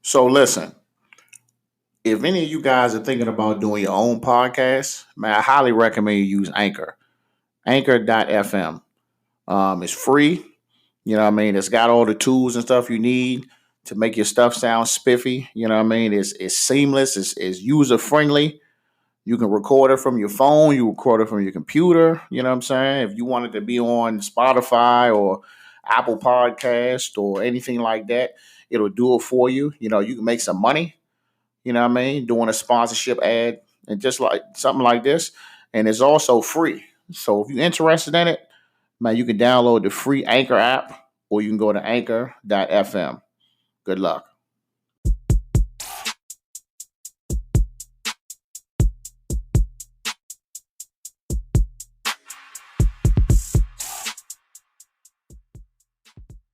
So listen, if any of you guys are thinking about doing your own podcast, man, I highly recommend you use Anchor. Anchor.fm. It's free. You know what I mean? It's got all the tools and stuff you need to make your stuff sound spiffy. You know what I mean? It's seamless. It's user friendly. You can record it from your phone. You record it from your computer. You know what I'm saying? If you wanted to be on Spotify or Apple Podcast or anything like that, it'll do it for you. You know, you can make some money. You know what I mean? Doing a sponsorship ad and just like something like this. And it's also free. So if you're interested in it, man, you can download the free Anchor app or you can go to anchor.fm. Good luck.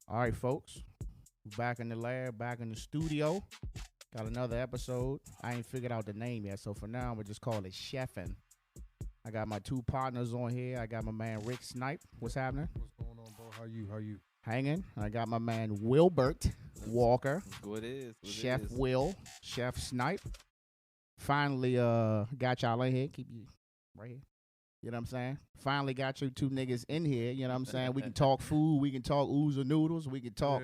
All right, folks. Back in the lab, back in the studio. Got another episode. I ain't figured out the name yet, so for now, I'm going to just call it Chefin'. I got my two partners on here. I got my man Rick Snipe. What's happening? What's going on, bro? How you? Hanging. I got my man Wilbert Walker. What is? Chef Will. Chef Snipe. Finally got y'all in here. Keep you right here. You know what I'm saying? Finally got you two niggas in here. You know what I'm saying? We can talk food. We can talk ooze or noodles. We can talk.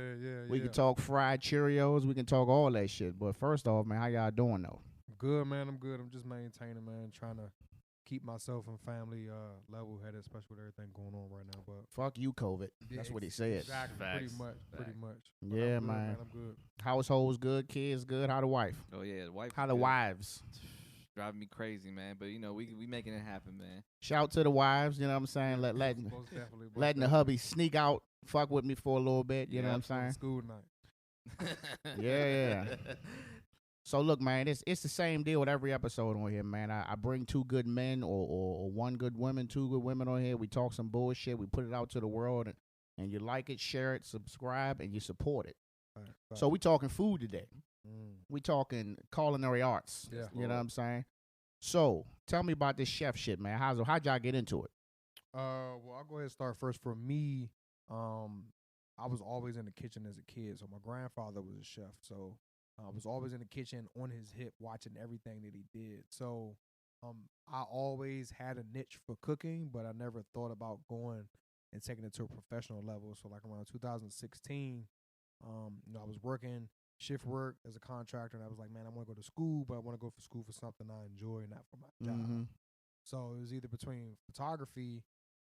We can talk fried Cheerios. We can talk all that shit. But first off, man, how y'all doing though? Good, man. I'm good. I'm just maintaining, man. Trying to keep myself and family level headed, especially with everything going on right now. But fuck you, COVID. That's what he said. Exactly. Facts. Pretty much. But yeah, I'm good, man. I'm good. Household's good. Kids good. How the wife? Oh yeah, the wife. How the wives? Driving me crazy, man. But you know, we making it happen, man. Shout to the wives. You know what I'm saying? Letting the hubby sneak out, fuck with me for a little bit. You know what I'm saying? School night. Yeah. So look, man, it's the same deal with every episode on here, man. I bring two good men or one good woman, two good women on here. We talk some bullshit. We put it out to the world, and you like it, share it, subscribe, and you support it. Right. So we talking food today. We talking culinary arts. Yeah. You know what I'm saying? So tell me about this chef shit, man. How'd y'all get into it? Well, I'll go ahead and start first. For me, I was always in the kitchen as a kid. So my grandfather was a chef. So I was always in the kitchen on his hip watching everything that he did. So I always had a niche for cooking, but I never thought about going and taking it to a professional level. So like around 2016, I was working shift work as a contractor, and I was like, man, I want to go to school, but I want to go for school for something I enjoy, not for my job. So it was either between photography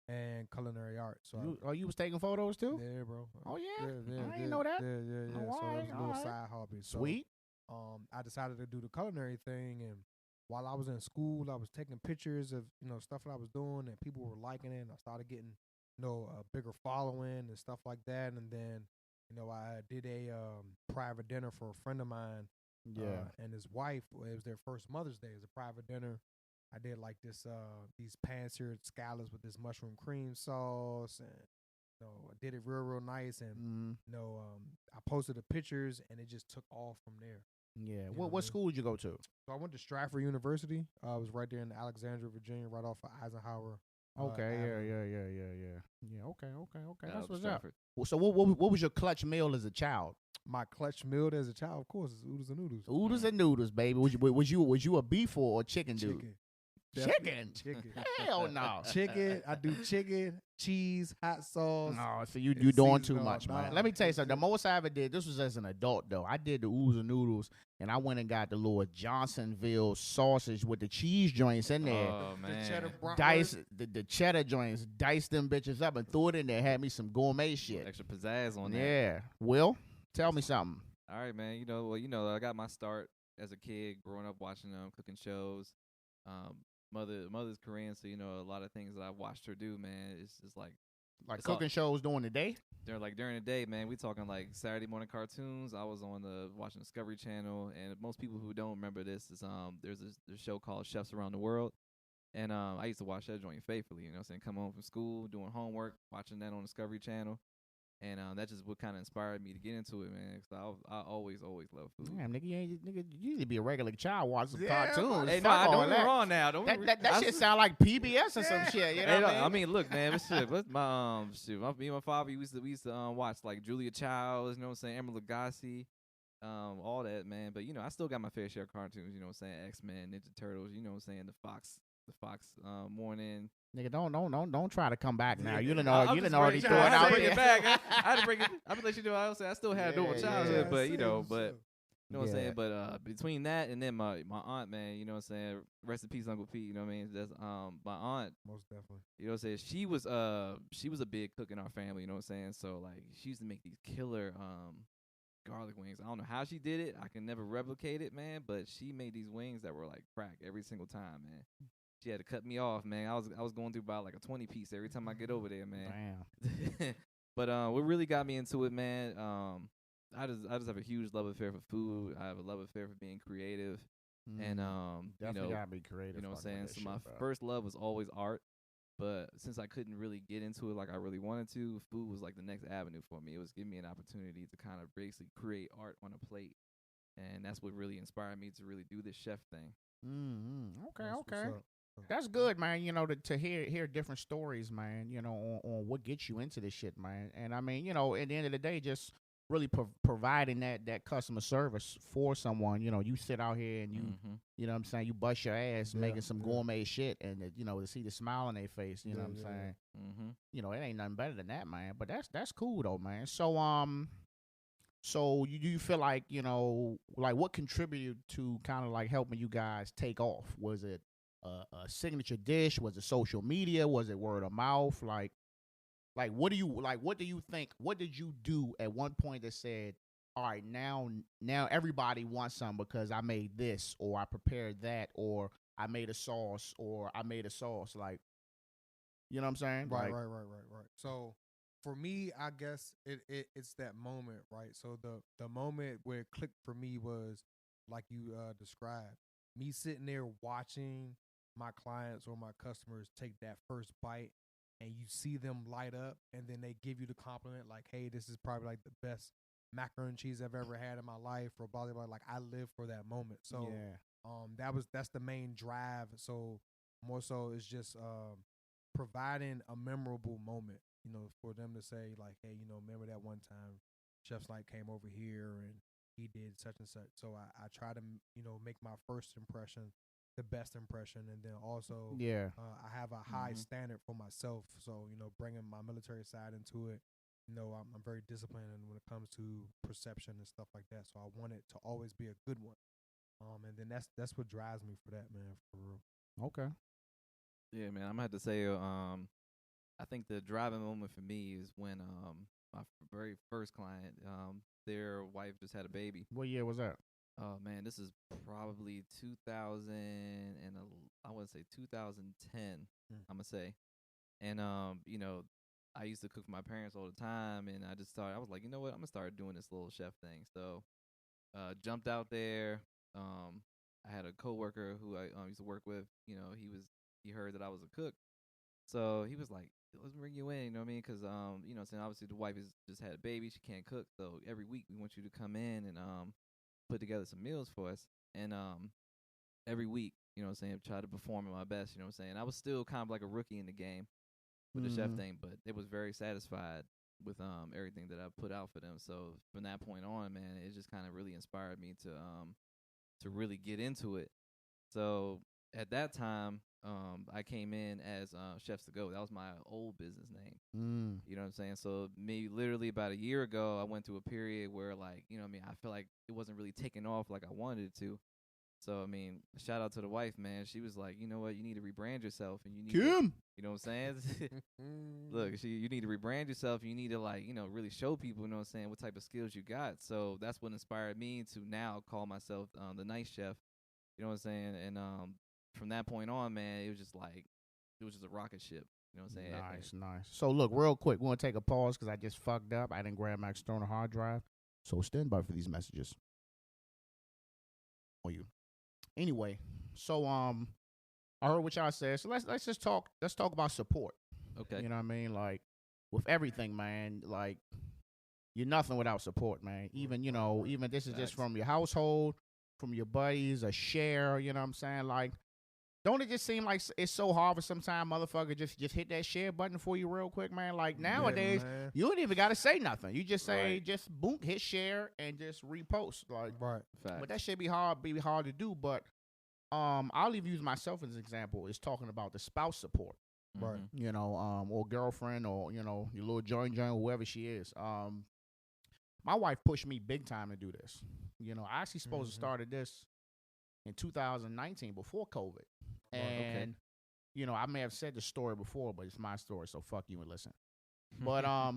and culinary art. So you was taking photos too? Yeah, bro. Oh yeah, I didn't know that. Yeah. Oh, so it was a little right. side hobby. So, Sweet. I decided to do the culinary thing, and while I was in school, I was taking pictures of stuff that I was doing, and people were liking it, and I started getting a bigger following and stuff like that, and then. I did a private dinner for a friend of mine. Yeah. And his wife. It was their first Mother's Day. It was a private dinner. I did like these pan-seared scallops with this mushroom cream sauce, and I did it real nice. And I posted the pictures, and it just took off from there. Yeah. What school did you go to? So I went to Stratford University. I was right there in Alexandria, Virginia, right off of Eisenhower. Okay, yeah. Okay. That's what's up. So what was your clutch meal as a child? My clutch meal as a child, of course, is oodles and noodles. Oodles and noodles, baby. Was you a beef or a chicken dude? Chicken. Hell no. Chicken. I do chicken, cheese, hot sauce. No, so you doing too much, man. Let me tell you something. The most I ever did, this was as an adult though. I did the oodles and noodles, and I went and got the little Johnsonville sausage with the cheese joints in there. Oh man. The cheddar the cheddar joints, diced them bitches up and threw it in there. Had me some gourmet shit. Extra pizzazz on that. Yeah. Will, tell me something. All right, man. I got my start as a kid growing up watching cooking shows. Mother's Korean, so a lot of things that I watched her do, man. It's just like cooking shows during the day. They're like during the day, man. We talking like Saturday morning cartoons. I was on watching Discovery Channel, and most people who don't remember this is there's a show called Chefs Around the World, and I used to watch that joint faithfully. You know, what I'm saying, come home from school, doing homework, watching that on Discovery Channel. And that's just what kind of inspired me to get into it, man. Cause I always loved food. Damn, nigga, you need to be a regular child watching some cartoons. Hey, Fuck don't get me wrong now. That shit sound like PBS or some shit. You know what I mean? Look, man, me and my father we used to watch like Julia Childs, you know what I'm saying, Emeril Lagasse, all that, man. But I still got my fair share of cartoons. You know what I'm saying? X-Men, Ninja Turtles. You know what I'm saying? The Fox morning. Nigga, don't try to come back now. You done I'm already just already bringing- threw it I had to out bring there. it back. I had to bring it. I'm gonna let you know. I still had a normal Yeah, childhood, yeah. but you know what I'm Yeah. saying. But between that and then my aunt, man, you know what I'm saying. Rest in peace, Uncle Pete. You know what I mean. That's my aunt. Most definitely. You know what I'm saying. She was a big cook in our family. You know what I'm saying. So like she used to make these killer garlic wings. I don't know how she did it. I can never replicate it, man. But she made these wings that were like crack every single time, man. She had to cut me off, man. I was going through about like a 20 piece every time I get over there, man. Damn. But what really got me into it, man, I just have a huge love affair for food. I have a love affair for being creative. And Definitely gotta be creative. you know what I'm saying? fucking with So that my shit, bro. first love was always art. But since I couldn't really get into it like I really wanted to, food was like the next avenue for me. It was giving me an opportunity to kind of basically create art on a plate. And that's what really inspired me to really do this chef thing. Okay, That's what's okay. up. That's good, man. You know, to hear different stories, man. You know, on what gets you into this shit, man. And I mean, you know, at the end of the day, just really providing that customer service for someone. You know, you sit out here and you know what I'm saying, you bust your ass Yeah, making some yeah. gourmet shit, and you know, to see the smile on their face. You know what I'm Yeah, saying? Mm-hmm. You know, it ain't nothing better than that, man. But that's cool though, man. So you feel like, you know, like what contributed to kind of like helping you guys take off? Was it a signature dish? Was it social media? Was it word of mouth? Like what do you think? What did you do at one point that said, all right, now everybody wants some because I made this, or I prepared that, or I made a sauce, or I made a sauce? Like, you know what I'm saying? Right, Like, right. So for me, I guess it's that moment, right? So the moment where it clicked for me was like you described, me sitting there watching my clients or my customers take that first bite, and you see them light up, and then they give you the compliment like, "Hey, this is probably like the best macaroni and cheese I've ever had in my life," or blah blah blah. Like I live for that moment. So yeah. that's the main drive. So more so it's just providing a memorable moment, you know, for them to say like, hey, you know, remember that one time Chef Snipe came over here and he did such and such. So I try to, you know, make my first impression the best impression, and then also Yeah. I have a high standard for myself. So you know, bringing my military side into it, you know, I'm very disciplined when it comes to perception and stuff like that. So I want it to always be a good one. And then that's what drives me for that, man, for real. Okay. Yeah, man. I'm gonna have to say, I think the driving moment for me is when my very first client, their wife just had a baby. What year was that? Oh man, this is probably 2000 and I want to say 2010. I'm gonna say, and you know, I used to cook for my parents all the time, and I was like, you know what, I'm gonna start doing this little chef thing. So, jumped out there. I had a coworker who I used to work with. You know, he heard that I was a cook, so he was like, let's bring you in, you know what I mean? Because, you know, saying obviously the wife has just had a baby, she can't cook, so every week we want you to come in and put together some meals for us. And every week, you know what I'm saying, try to perform at my best, you know what I'm saying. I was still kind of like a rookie in the game with the chef thing, but they was very satisfied with everything that I put out for them. So from that point on, man, it just kind of really inspired me to really get into it. So at that time, I came in as Chefs to Go. That was my old business name. You know what I'm saying? So maybe literally about a year ago, I went through a period where, like, you know what I mean, I feel like it wasn't really taking off like I wanted it to. So I mean, shout out to the wife, man. She was like, you know what, you need to rebrand yourself, and you need to, you know what I'm saying? Look, you need to rebrand yourself. You need to, like, you know, really show people, you know what I'm saying, what type of skills you got. So that's what inspired me to now call myself the night chef. You know what I'm saying? And from that point on, man, it was just a rocket ship. You know what I'm saying? Nice. So look, real quick, we're gonna take a pause because I just fucked up. I didn't grab my external hard drive. So stand by for these messages. For you. Anyway, so I heard what y'all said. So let's just talk. Let's talk about support. Okay. You know what I mean? Like with everything, man. Like you're nothing without support, man. Even even this is just from your household, from your buddies, a share. You know what I'm saying? Like Don't it just seem like it's so hard for sometimes motherfucker just hit that share button for you real quick, man? Like nowadays, man. you don't even gotta say nothing. You just say Right. just boom, hit share and just repost. Like, Right. Fact. but that shit be hard to do. But I'll even use myself as an example. Is talking about the spouse support, Right. you know, or girlfriend, or you know, your little joint, whoever she is. My wife pushed me big time to do this. You know, I actually supposed to started this in 2019 before COVID. And you know, I may have said the story before, but it's my story, so fuck you and listen. But I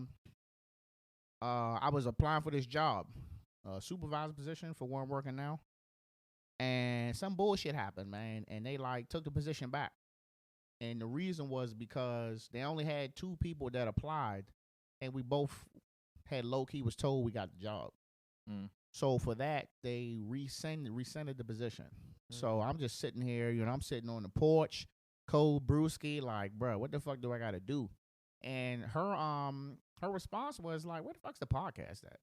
was applying for this job, supervisor position for where I'm working now, and some bullshit happened, man, and they like took the position back. And the reason was because they only had 2 people that applied, and we both had low key was told we got the job. So for that, they rescinded the position. So I'm just sitting here, you know, I'm sitting on the porch, cold brewski, like, bro, what the fuck do I got to do? And her response was like, "Where the fuck's the podcast at?"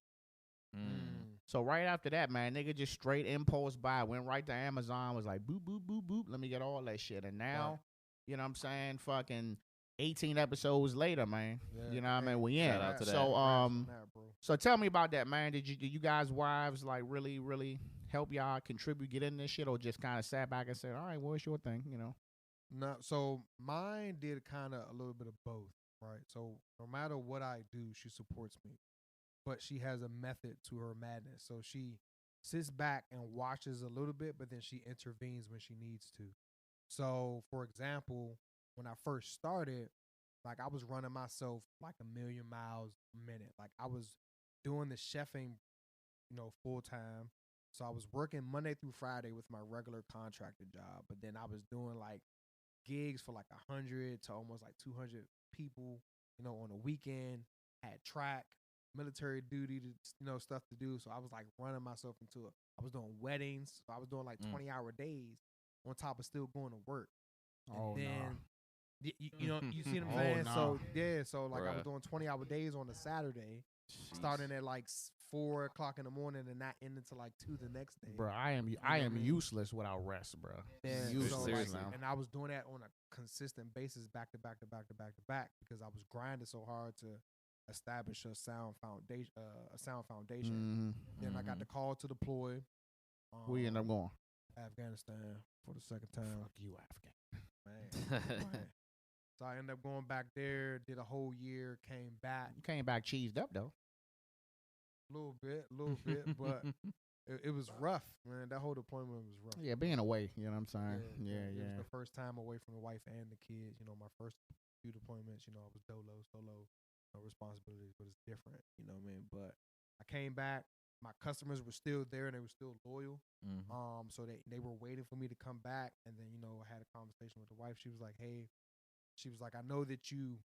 So right after that, man, nigga just straight impulse buy, went right to Amazon, was like, boop, boop, boop, boop, let me get all that shit. And now, you know what I'm saying, fucking 18 episodes later, man. Yeah. You know what I mean? We in. Shout out to that. So so tell me about that, man. Did you guys' wives like really help y'all contribute, get in this shit, or just kind of sat back and said, all right, well, it's your thing, you know? No, so mine did kind of a little bit of both, right? So no matter what I do, she supports me, but she has a method to her madness. So she sits back and watches a little bit, but then she intervenes when she needs to. So, for example, when I first started, like I was running myself like 1,000,000 miles a minute. Like I was doing the chefing, you know, full time. So I was working Monday through Friday with my regular contracted job, but then I was doing like gigs for like 100 to almost like 200 people, you know, on a weekend. Had track, military duty, to, you know, stuff to do. So I was like running myself into it. I was doing weddings. So I was doing like 20-hour days on top of still going to work. Oh, and then, no. you know, you see what I'm Oh, saying? nah. So yeah, so like I was Bruh. doing 20-hour days on a Saturday, starting at like 4 o'clock in the morning and not ending until like 2 the next day. Bro, I am what I mean? useless without rest, bro. Yeah, Useless, so, Seriously. and I was doing that on a consistent basis, back to back to back to back to back, because I was grinding so hard to establish a sound foundation. Then I got the call to deploy. We end up going. Afghanistan for the second time. Fuck you, Afghan. Man. So I ended up going back there, did a whole year, came back. You came back cheesed up though. A little bit, but it was rough, man. That whole deployment was rough. Yeah, being away, you know what I'm saying? Yeah. It was the first time away from the wife and the kids. You know, my first few deployments, you know, I was solo, no responsibilities, but it's different, you know what I mean? But I came back. My customers were still there and they were still loyal. So they were waiting for me to come back. And then, you know, I had a conversation with the wife. She was like, hey, I know that you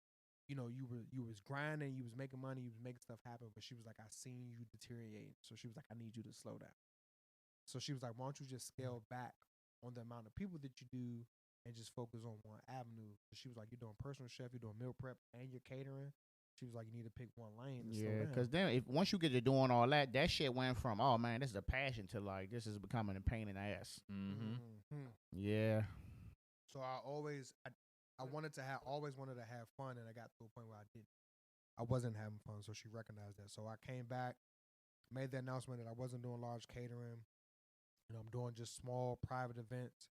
was grinding, you was making money, you was making stuff happen, but she was like, I seen you deteriorate. So she was like, I need you to slow down. So she was like, why don't you just scale back on the amount of people that you do and just focus on one avenue? So she was like, you're doing personal chef, you're doing meal prep, and you're catering. She was like, you need to pick one lane. Yeah, because then once you get to doing all that, that shit went from, oh man, this is a passion, to like, this is becoming a pain in the ass. Yeah. So I always wanted to have fun, and I got to a point where I wasn't having fun. So she recognized that. So I came back, made the announcement that I wasn't doing large catering. You know, I'm doing just small private events.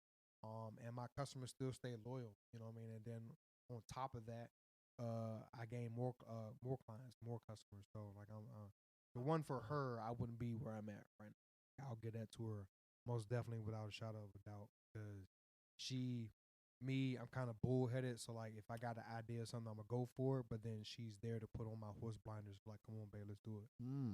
And my customers still stay loyal. You know what I mean? And then on top of that, I gained more clients, more customers. So like I'm the one for her, I wouldn't be where I'm at right now. I'll get that to her most definitely without a shadow of a doubt, because I'm kind of bullheaded. So like if I got an idea of something, I'm gonna go for it. But then she's there to put on my horse blinders, like, come on, babe, let's do it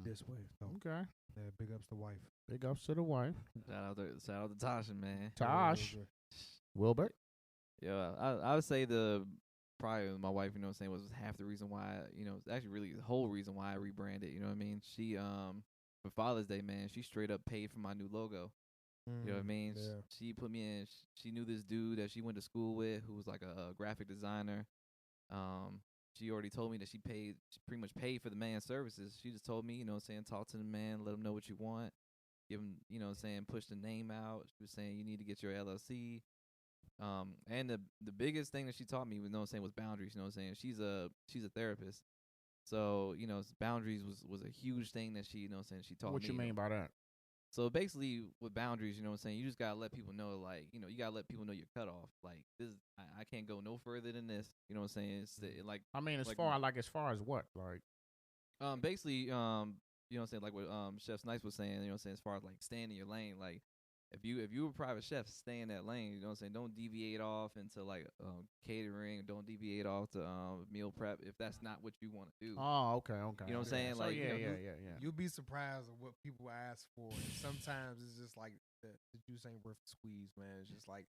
this way. So Okay. yeah, big ups to wife. Big ups to the wife. Shout out to Tasha, man. Tosh. Wilbert. Yeah, I would say probably my wife, you know what I'm saying, was half the reason why, you know, actually really the whole reason why I rebranded, you know what I mean? She for Father's Day, man, she straight up paid for my new logo. You know what I mean? Yeah. She put me in. She knew this dude that she went to school with, who was like a graphic designer. She already told me that she pretty much paid for the man's services. She just told me, you know what I'm saying, talk to the man, let him know what you want, give him, you know what I'm saying, push the name out. She was saying, you need to get your LLC, And the biggest thing that she taught me, you know what I'm saying, was boundaries. You know what I'm saying? She's a therapist, so boundaries was a huge thing that she, you know what I'm saying, she taught What me. you mean by that? So basically, with boundaries, you know what I'm saying, you just gotta let people know, like, you gotta let people know your cutoff. Like, this, I can't go no further than this. You know what I'm saying? It's like, I mean, as like, far as what, like, basically, you know what I'm saying, like what Chef Snipe was saying, you know what I'm saying, as far as like staying in your lane, like. If you a private chef, stay in that lane. You know what I'm saying? Don't deviate off into like catering. Don't deviate off to meal prep if that's not what you want to do. oh, okay. You know what I'm saying? So Like, yeah. You'll be surprised at what people ask for. And sometimes it's just like the juice ain't worth the squeeze, man. It's just like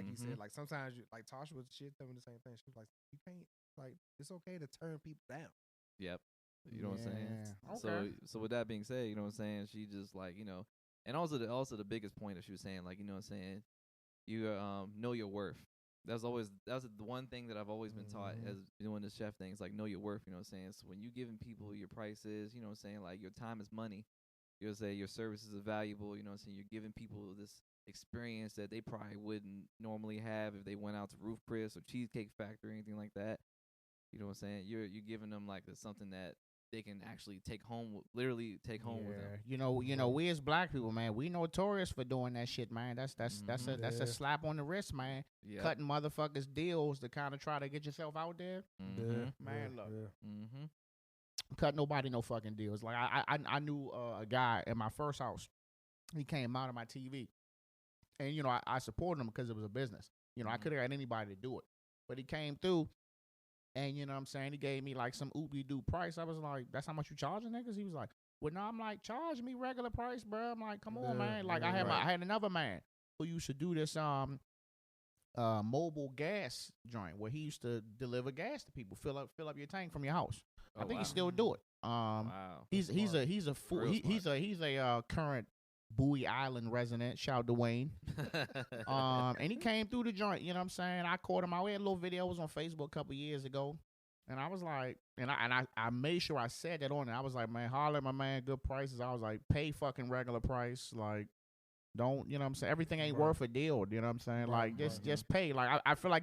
he said, like sometimes you like Tasha was shit telling me the same thing. She was like, you can't, like, it's okay to turn people down. Yep. You know what I'm saying? Okay. So with that being said, you know what I'm saying? She just like, and also the biggest point that she was saying, like, you know what I'm saying, you know your worth. That's the one thing that I've always been taught as doing this chef thing. Is like, know your worth. You know what I'm saying? So when you giving people your prices, you know what I'm saying, like, your time is money. You know what I'm saying, your services are valuable. You know what I'm saying, you're giving people this experience that they probably wouldn't normally have if they went out to Roof Chris or Cheesecake Factory or anything like that. You know what I'm saying? You're giving them like something that they can actually take home, literally take home with them. You know, we as black people, man, we notorious for doing that shit, man. That's a slap on the wrist, man. Yep. Cutting motherfuckers deals to kind of try to get yourself out there. Man, look, cut nobody no fucking deals. Like I knew a guy in my first house. He came out of my TV, and I supported him because it was a business. I could have got anybody to do it, but he came through. And you know what I'm saying? He gave me like some oopie-doo price. I was like, that's how much you charging niggas? He was like, well, no, I'm like, charge me regular price, bro. I'm like, come on, man. Like, I had another man who used to do this mobile gas joint where he used to deliver gas to people, fill up your tank from your house. I think he still do it. Wow. He's a current Bowie Island resident. Shout out to Wayne. And he came through the joint, you know what I'm saying? I caught him. I had a little video. It was on Facebook a couple years ago. And I was like, I made sure I said that on it. I was like, man, holler at my man, good prices. I was like, pay fucking regular price. Like, don't, you know what I'm saying? Everything ain't worth a deal, you know what I'm saying? Like, just pay. Like, I feel like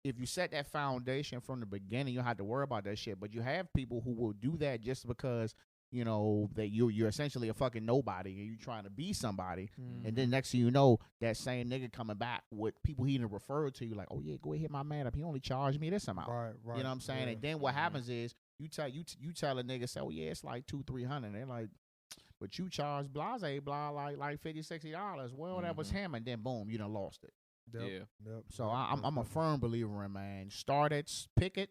if you set that foundation from the beginning, you don't have to worry about that shit. But you have people who will do that just because, that you're essentially a fucking nobody and you trying to be somebody. And then next thing you know, that same nigga coming back with people he didn't refer to you, like, oh yeah, go ahead, hit my man up. He only charged me this amount. Right. You know what I'm saying? And then what happens is you tell a nigga, say, oh yeah, it's like $200-300. They're like, but you charge blase blah like $50-60. Well, that was him, and then boom, you done lost it. Yep. So I'm a firm believer in, man, start it, pick it,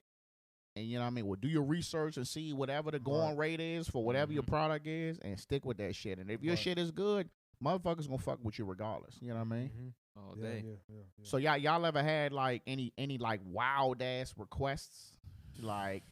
and you know what I mean, well, do your research and see whatever the going rate is for whatever your product is, and stick with that shit. And if your shit is good, motherfuckers gonna fuck with you regardless. You know what I mean? All day. Yeah. So y'all ever had like any like wild ass requests? Like,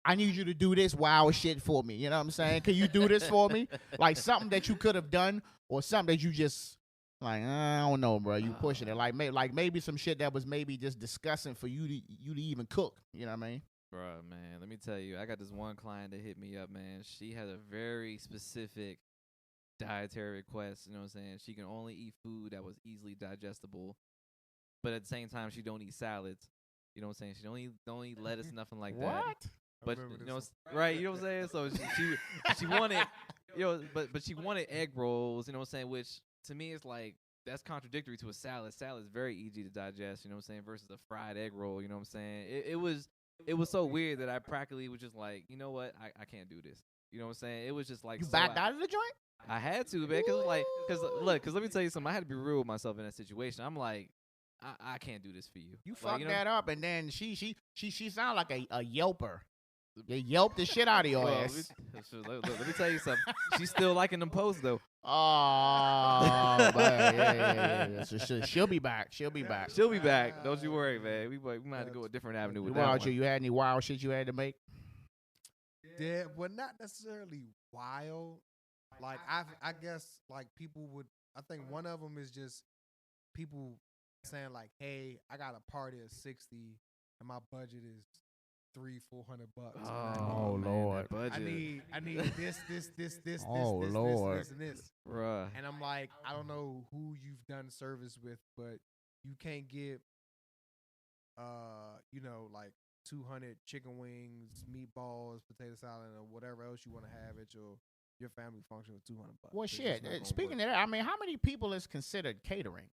I need you to do this wild shit for me. You know what I'm saying? Can you do this for me? Like something that you could have done, or something that you just like, I don't know, bro. You pushing it. Like maybe some shit that was maybe just disgusting for you to even cook. You know what I mean? Bruh, man, let me tell you, I got this one client that hit me up, man. She had a very specific dietary request. You know what I'm saying? She can only eat food that was easily digestible, but at the same time, she don't eat salads. You know what I'm saying? She don't eat lettuce, nothing like that. What? But right? You know what I'm saying? So she wanted, but she wanted egg rolls. You know what I'm saying? Which to me is like, that's contradictory to a salad. Salad is very easy to digest. You know what I'm saying? Versus a fried egg roll. You know what I'm saying? It was so weird that I practically was just like, you know what? I can't do this. You know what I'm saying? It was just like, you backed out of the joint? I had to, man. Cause let me tell you something. I had to be real with myself in that situation. I'm like, I can't do this for you. You fucked that up, and then she sound like a yelper. You yelped the shit out of your ass. Let me tell you something. She's still liking them posts though. Oh, yeah. So she'll be back. She'll be back. Don't you worry, man. We might have to go a different avenue with that one. You had any wild shit you had to make? Yeah, well, not necessarily wild. Like I guess like people would. I think one of them is just people saying like, "Hey, I got a party at 60, and my budget is $300-400. Oh Lord! I need this, oh this, Lord! this, and this. Bruh. And I'm like, I don't know who you've done service with, but you can't get, like 200 chicken wings, meatballs, potato salad, or whatever else you want to have at your family function with $200. Well, It's shit. just not gonna Speaking work. of that, I mean, how many people is considered catering?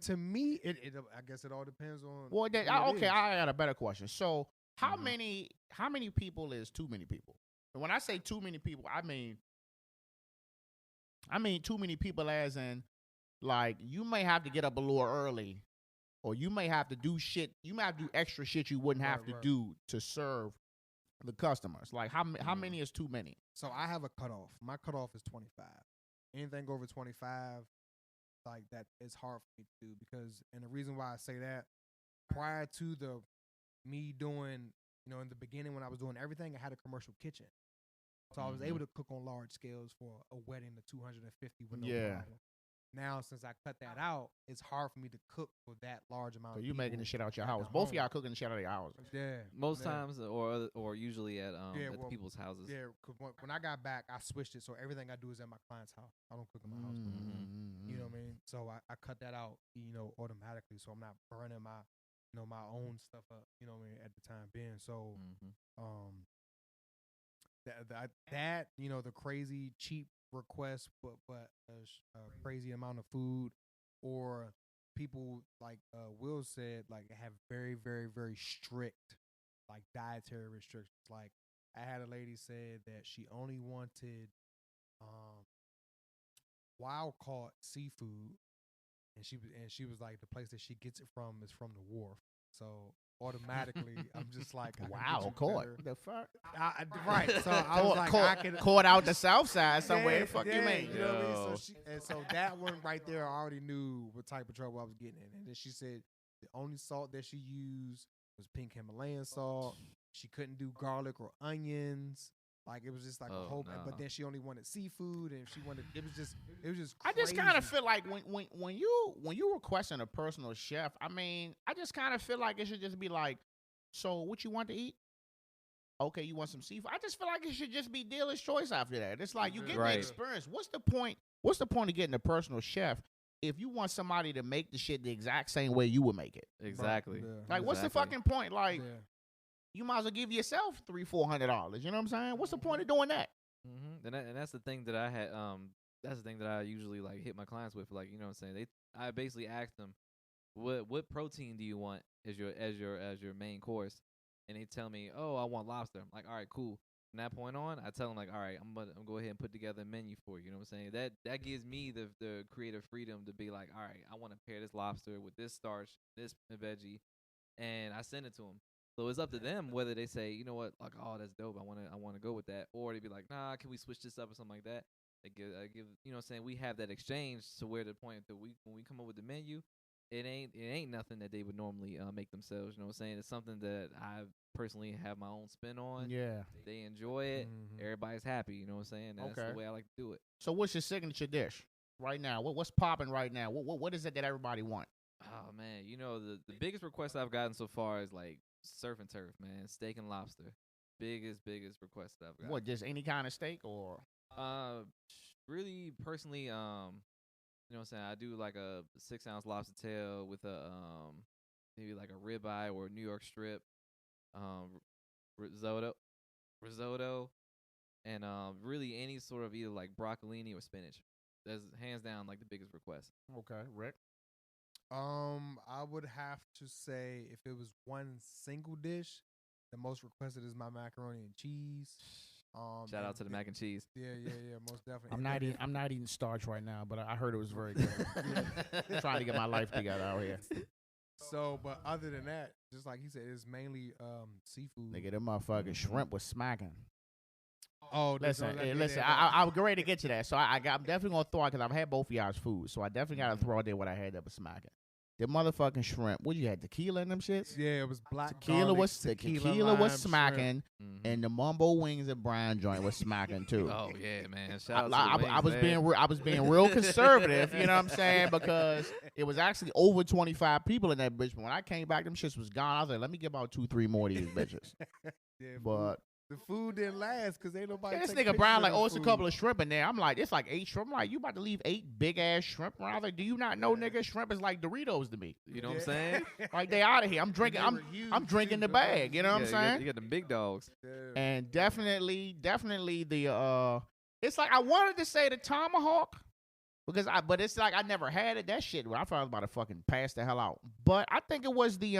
To me, it I guess it all depends on. Well, who it okay, is. I got a better question. So, how Mhm. many people is too many people? And when I say too many people, I mean too many people as in, like, you may have to get up a little early, or you may have to do shit. You may have to do extra shit you wouldn't have to Right. do to serve the customers. Like, how many is too many? So I have a cutoff. My cutoff is 25. Anything over 25, like that, it's hard for me to do and the reason why I say that, prior to me doing, in the beginning when I was doing everything, I had a commercial kitchen, so I was able to cook on large scales for a wedding to 250 with no problem. Now, since I cut that out, it's hard for me to cook for that large amount So of you people. making the shit out your at the house. Both of home. y'all cooking the shit out of your house. Yeah. Most yeah. times, or usually at Yeah, the people's houses. Yeah, because when I got back, I switched it, so everything I do is at my client's house. I don't cook in my house no more. You know what I mean? So I cut that out, automatically, so I'm not burning my, my own stuff up, at the time being. So, that the crazy cheap request, but a crazy amount of food, or people like Will said, like have very, very, very strict like dietary restrictions. Like I had a lady say that she only wanted wild caught seafood, and she was like, the place that she gets it from is from the wharf. So automatically, I'm just like, I can get Wow, you caught. better- What the fuck? right. So I was like, I can Caught out the south side somewhere. Yeah, The fuck you yeah, mean? You know what I mean? Yo. So that one right there, I already knew what type of trouble I was getting in. And then she said the only salt that she used was pink Himalayan salt. She couldn't do garlic or onions. Like it was just like a Oh, whole. no. But then she only wanted seafood, and she wanted. It was just. I just kind of crazy. feel like when you requesting a personal chef, I mean, I just kind of feel like it should just be like, so what you want to eat? Okay, you want some seafood? I just feel like it should just be dealer's choice after that. It's like you get the Right. experience. What's the point? What's the point of getting a personal chef if you want somebody to make the shit the exact same way you would make it? Exactly. Yeah. Like, what's the Exactly. fucking point? Like, Yeah. you might as well give yourself $300-400. You know what I'm saying? What's the point of doing that? And that's the thing that I had. That's the thing that I usually like hit my clients with. Like, you know what I'm saying? I basically ask them, what protein do you want as your main course? And they tell me, oh, I want lobster. I'm like, all right, cool. From that point on, I tell them like, all right, I'm gonna go ahead and put together a menu for you. You know what I'm saying? That gives me the creative freedom to be like, all right, I want to pair this lobster with this starch, this veggie, and I send it to them. So it's up to them whether they say, you know what, like, oh, that's dope. I want to go with that, or they be like, nah, can we switch this up or something like that? I give, you know what I'm saying? We have that exchange to where the point that when we come up with the menu, it ain't nothing that they would normally make themselves. You know what I'm saying? It's something that I personally have my own spin on. Yeah. They enjoy it. Mhm. Everybody's happy. You know what I'm saying? That's Okay. the way I like to do it. So what's your signature dish right now? What's popping right now? What is it that everybody want? Oh man, you know the biggest request I've gotten so far is like surf and turf, man, steak and lobster. Biggest request that I've got. What, just any kind of steak or? Really personally, you know what I'm saying? I do like a 6-ounce lobster tail with a maybe like a ribeye or a New York strip, risotto, and really any sort of either like broccolini or spinach. That's hands down like the biggest request. Okay, Rick. I would have to say if it was one single dish, the most requested is my macaroni and cheese. Shout out to the mac and cheese. Yeah, most definitely. I'm not eating starch right now, but I heard it was very good. Trying to get my life together out here. So, but other than that, just like he said, it's mainly seafood. Nigga, them motherfucking shrimp was smacking. Oh, Listen, I'm ready to get to that. So I'm definitely gonna throw out because I've had both of y'all's food, so I definitely gotta throw out there what I had that was smacking. The motherfucking shrimp. What you had? Tequila in them shits? Yeah, it was black. Tequila garlic, was lime was shrimp. smacking, and the mumbo wings and brine joint was smacking too. Oh yeah, man! Shout out to the I was wings, being man. I was being real conservative, you know what I'm saying? Because it was actually over 25 people in that bitch. But when I came back, them shits was gone. I was like, let me get about 2-3 more of these bitches. Yeah, But The food didn't last because ain't nobody. This take nigga Brian pictures like, of the it's a food. couple of shrimp in there. I'm like, it's like 8 shrimp. I'm like, you about to leave 8 big ass shrimp around? Like, do you not know, nigga? Shrimp is like Doritos to me. You know what I'm saying? Like, they out of here. I'm drinking. They I'm were huge, drinking too. the bag. You know what I'm Yeah, saying? You got them big dogs. Yeah. And definitely the it's like I wanted to say the tomahawk because but it's like I never had it. That shit, I thought I was about to fucking pass the hell out. But I think it was the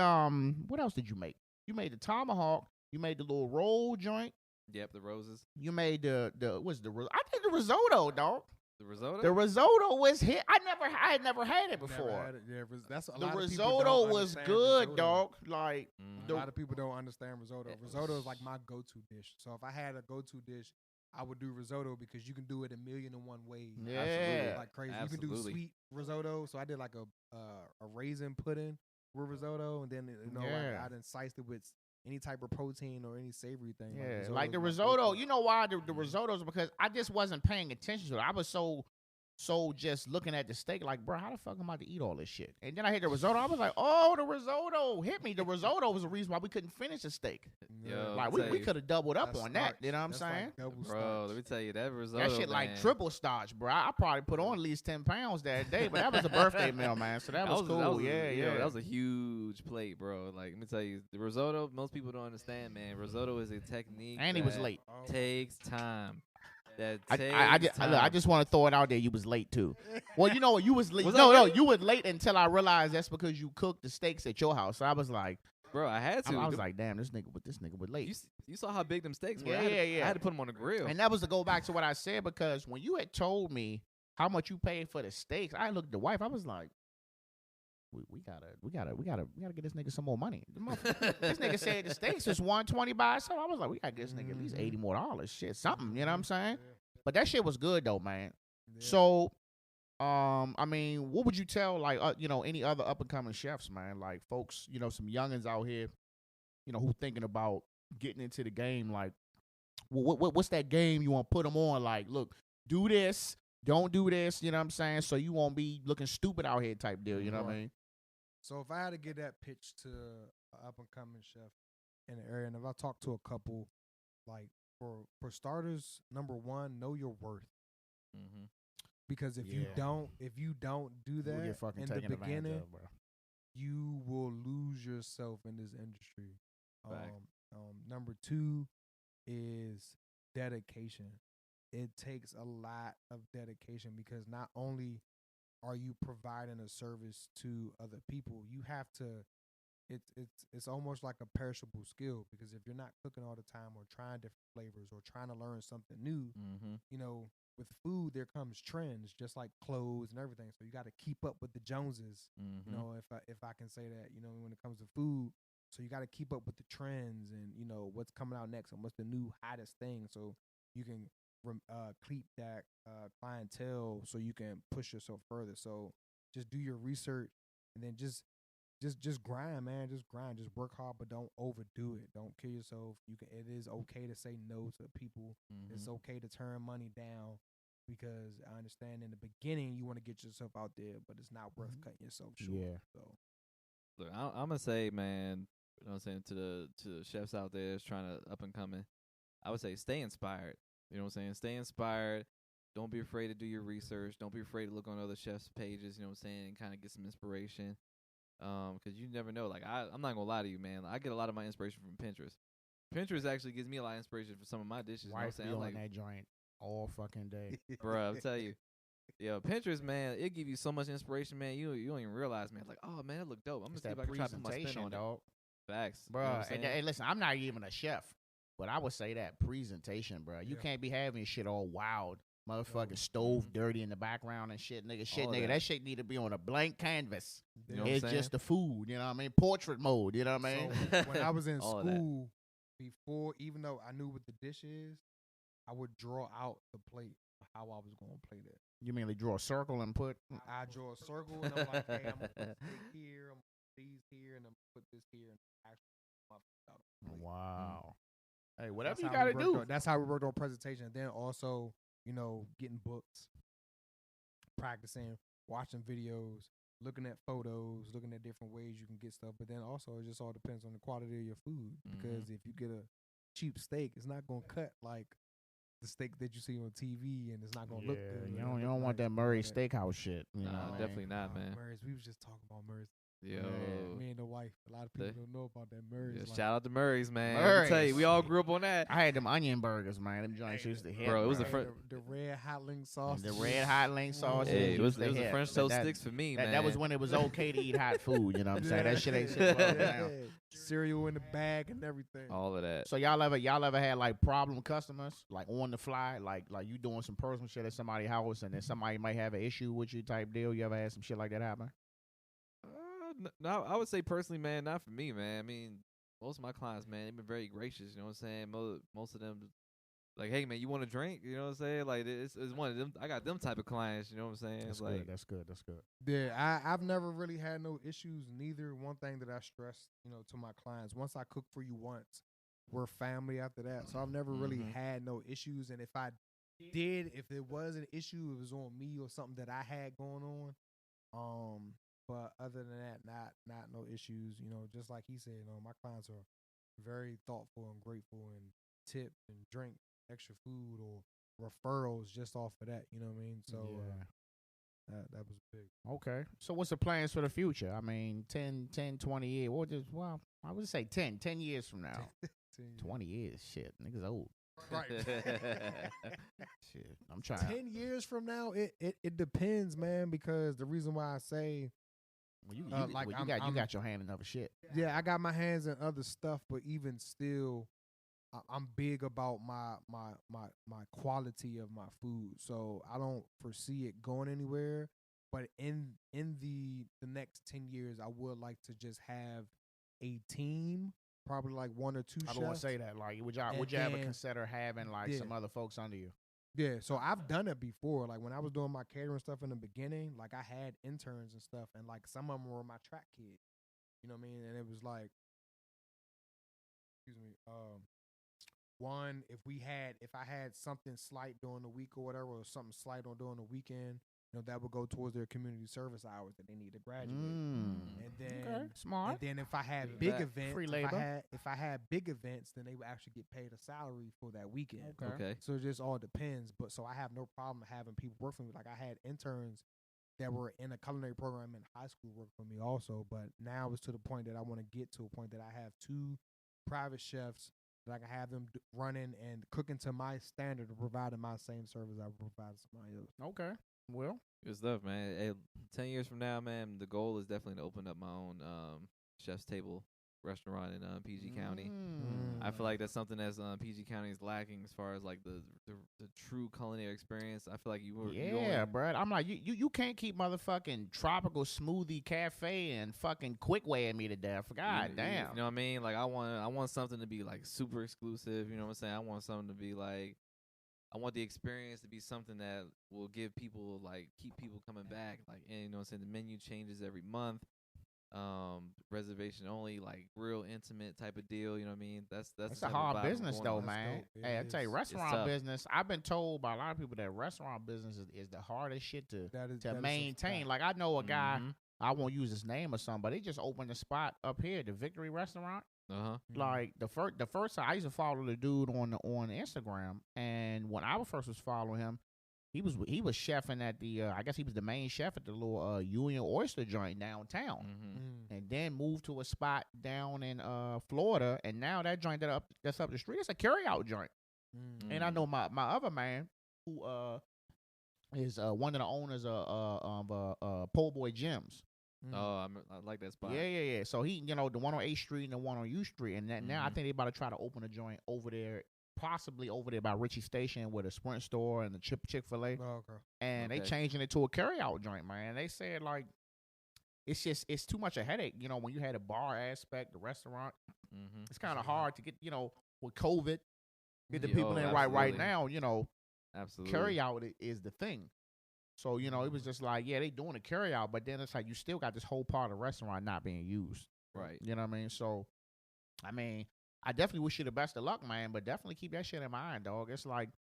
what else did you make? You made the tomahawk. You made the little roll joint. Yep, the roses. You made the I think the risotto, dog. The risotto. The risotto was hit. I had never had it Never before. had it. Yeah, that's a The lot of people risotto don't was understand good, risotto. dog. Like Mhm. A lot of people don't understand risotto. Risotto is like my go-to dish. So if I had a go-to dish, I would do risotto because you can do it 1,000,001 ways. Yeah. Like crazy. Absolutely. You can do sweet risotto. So I did like a raisin pudding with risotto, and then Yeah. I then sliced it with any type of protein or any savory thing. Yeah, risotto like is the my risotto. go-to. You know why the risottos? Because I just wasn't paying attention to it. I was so just looking at the steak, like, bro, how the fuck am I about to eat all this shit? And then I hit the risotto. I was like, oh, the risotto hit me. The risotto was the reason why we couldn't finish the steak. Yo, Like I'll we tell you. could have doubled up That's on that. starch. You know what I'm That's saying? Like double Bro, starch. let me tell you that risotto. That shit like man. triple starch, bro. I probably put on at least 10 pounds that day, but that was a birthday meal, man. So that was cool. That was yeah. That was a huge plate, bro. Like, let me tell you, the risotto. Most people don't understand, man. Risotto is a technique. And he was that late. Takes time. That I takes time. look, I just want to throw it out there. You was late too. Well, you know what? You was late. Was No, I late? you was late until I realized that's because you cooked the steaks at your house. So I was like, Bro, I had to. I was like, damn, this nigga was late. you saw how big them steaks were. Yeah, I had to, yeah. I had to put them on the grill. And that was to go back to what I said because when you had told me how much you paid for the steaks, I looked at the wife. I was like, we gotta get this nigga some more money. This nigga said the steaks is $120 by itself. I was like, we gotta get this nigga at least $80 more. Shit, something. You know what I'm saying? But that shit was good though, man. Yeah. So, I mean, what would you tell like any other up and coming chefs, man? Like folks, some youngins out here, who thinking about getting into the game. Like, what's that game you want to put them on? Like, look, do this, don't do this. You know what I'm saying? So you won't be looking stupid out here, type deal. You know what I mean? So if I had to give that pitch to an up and coming chef in the area, and if I talk to a couple, like for starters, number one, know your worth. Mm-hmm. Because if Yeah. you don't do You'll that get fucking in the taken advantage beginning, of, bro. you will lose yourself in this industry. Fact. Number two is dedication. It takes a lot of dedication because not only are you providing a service to other people, you have to. It's almost like a perishable skill because if you're not cooking all the time or trying different flavors or trying to learn something new, Mm-hmm. with food there comes trends, just like clothes and everything. So you got to keep up with the Joneses. Mm-hmm. If I can say that, when it comes to food, so you got to keep up with the trends and what's coming out next and what's the new hottest thing, so you can keep that clientele, so you can push yourself further. So just do your research and then just grind, man. Just grind. Just work hard, but don't overdo it. Don't kill yourself. It is okay to say no to people. Mm-hmm. It's okay to turn money down because I understand in the beginning you want to get yourself out there, but it's not worth cutting yourself short. Yeah. So Look, I'm gonna say, man, you know what I'm saying, to the chefs out there that's trying to up and coming, I would say stay inspired. You know what I'm saying? Stay inspired. Don't be afraid to do your research. Don't be afraid to look on other chefs' pages, you know what I'm saying, and kind of get some inspiration. Because you never know. Like, I'm not gonna lie to you, man. I get a lot of my inspiration from Pinterest. Pinterest actually gives me a lot of inspiration for some of my dishes. You know what I'm Wife saying? be I'm on like, that joint all fucking day. bro, I'll tell you. Yeah, Pinterest, man, it give you so much inspiration, man. You don't even realize, man. Like, oh man, that look dope. I'm gonna It's see if that I can try to put my spin presentation, on it. dog. Facts, Bro, you know what I'm and saying? hey, listen, I'm not even a chef, but I would say that presentation, bro. You Yeah. can't be having shit all wild, motherfucking No. stove Mhm. dirty in the background and shit, nigga. Shit, All of nigga, that. that shit need to be on a blank canvas. You know what I'm It's saying? just the food, you know what I mean? Portrait mode, you know what I mean? So when I was in All of that. school, before, even though I knew what the dish is, I would draw out the plate of how I was gonna plate it. You mean they draw a circle and put? I draw a circle and I'm like, hey, I'm gonna put steak here, I'm gonna put these here, and I'm gonna put this here, and actually my food out on the plate. Wow. Hey, whatever That's you how we gotta worked do. on- that's how we worked on presentation. Then also, getting books, practicing, watching videos, looking at photos, looking at different ways you can get stuff. But then also, it just all depends on the quality of your food. Because if you get cheap steak. It's not gonna cut like the steak that you see on TV, and it's not gonna look good. You don't want that Murray Steakhouse shit. You know what I mean? Definitely not, man. Murray's. We was just talking about Murray's. Yo, Me and the wife. A lot of people don't know about that Murray's. yeah, shout out to Murray's, man. Murray's. Let me tell you, we all grew up on that. I had them onion burgers, man. Them joints used to hit. Bro, it was bro. the first. the red hot link sauce. The red hot link sauce. Hey, it was used to the hit. French But toast that- sticks for me, man. That was when it was okay to eat hot food. You know what I'm saying? That shit ain't shit closed down. Cereal in the bag and everything. all of that. So y'all ever had like problem customers, like on the fly, like you doing some personal shit at somebody's house, and then somebody might have an issue with you type deal? You ever had some shit like that happen? No, I would say personally, man, not for me, man. I mean, most of my clients, man, they've been very gracious. You know what I'm saying? Most of them, like, hey, man, you want a drink? You know what I'm saying? Like, it's one of them. I got them type of clients. You know what I'm saying? That's It's good. like, That's good. That's good. Yeah, I've never really had no issues. Neither. One thing that I stress, to my clients, once I cook for you once, we're family after that. So I've never really had no issues. And if I did, if it was an issue, it was on me or something that I had going on. But other than that, not no issues. Just like he said, my clients are very thoughtful and grateful and tip and drink extra food or referrals just off of that. You know what I mean? So that was big. Okay. So what's the plans for the future? I mean, 10, 20 years. Well, I would say 10 years from now. 20 years, shit. Niggas old. Right. Shit. I'm trying. 10 years from now, it depends, man, because the reason why I say, Well, you I'm- got your hand in other shit. yeah, I got my hands in other stuff, but even still, I'm big about my quality of my food. So I don't foresee it going anywhere. But in the next 10 years, I would like to just have a team, probably like one or two I chefs. don't want to say that. Like, would you And ever then- consider having like Yeah. some other folks under you? Yeah, so I've done it before. Like when I was doing my catering stuff in the beginning, like I had interns and stuff, and like some of them were my track kids. You know what I mean? And it was like, excuse me, one, if I had something slight during the week or whatever, or something slight on during the weekend, that would go towards their community service hours that they need to graduate. And then Okay, smart. and then if I had Look at big that. events, Free if labor. I had big events, then they would actually get paid a salary for that weekend. okay. So it just all depends. But so I have no problem having people work for me. Like I had interns that were in a culinary program in high school work for me also. But now it's to the point that I want to get to a point that I have 2 private chefs that I can have them running and cooking to my standard of providing my same service I would provide to somebody else. Okay. Well, Good stuff, man. Hey, 10 years from now, man, the goal is definitely to open up my own chef's table restaurant in PG County. I feel like that's something that's PG County is lacking as far as like the true culinary experience. I feel like you yeah, bruh. I'm like, you can't keep motherfucking tropical smoothie cafe and fucking quick weighing me to death. God damn. You know what I mean? Like I want something to be like super exclusive. You know what I'm saying? I want something to be like, I want the experience to be something that will give people like keep people coming back. Like, and you know what I'm saying? The menu changes every month. Reservation only, like real intimate type of deal. You know what I mean? That's It's the a type of hard vibe I'm business going though, on. man. dope. It Hey, I tell you, is. restaurant tough. business. I've been told by a lot of people that restaurant business is the hardest shit to That is a maintain. fact. Like I know a guy. Mhm. I won't use his name or something, but they just opened a spot up here, the Victory Restaurant. Uh-huh. Like the first time I used to follow the dude on Instagram, and when I first was following him, he was chefing at the I guess he was the main chef at the little Union Oyster joint downtown, Mm-hmm. and then moved to a spot down in Florida, and now that joint that's up the street, it's a carryout joint. And I know my other man who is one of the owners of Po' Boy Gyms. Oh, I like that spot. Yeah. So he, the one on 8th Street and the one on U Street, and now I Mhm. think they about to try to open a joint over there, possibly over there by Ritchie Station with a Sprint store and the Chick-fil-A, Oh, okay. and they Okay. changing it to a carryout joint, man. They said like it's too much a headache, when you had a bar aspect, the restaurant, Mm-hmm. it's kind of hard to get, with COVID, get the Yeah, people oh, in right absolutely. now, Absolutely. carryout is the thing. So, it was just like, yeah, they doing a carryout, but then it's like you still got this whole part of the restaurant not being used. Right. You know what I mean? So, I definitely wish you the best of luck, man, but definitely keep that shit in mind, dog. It's like,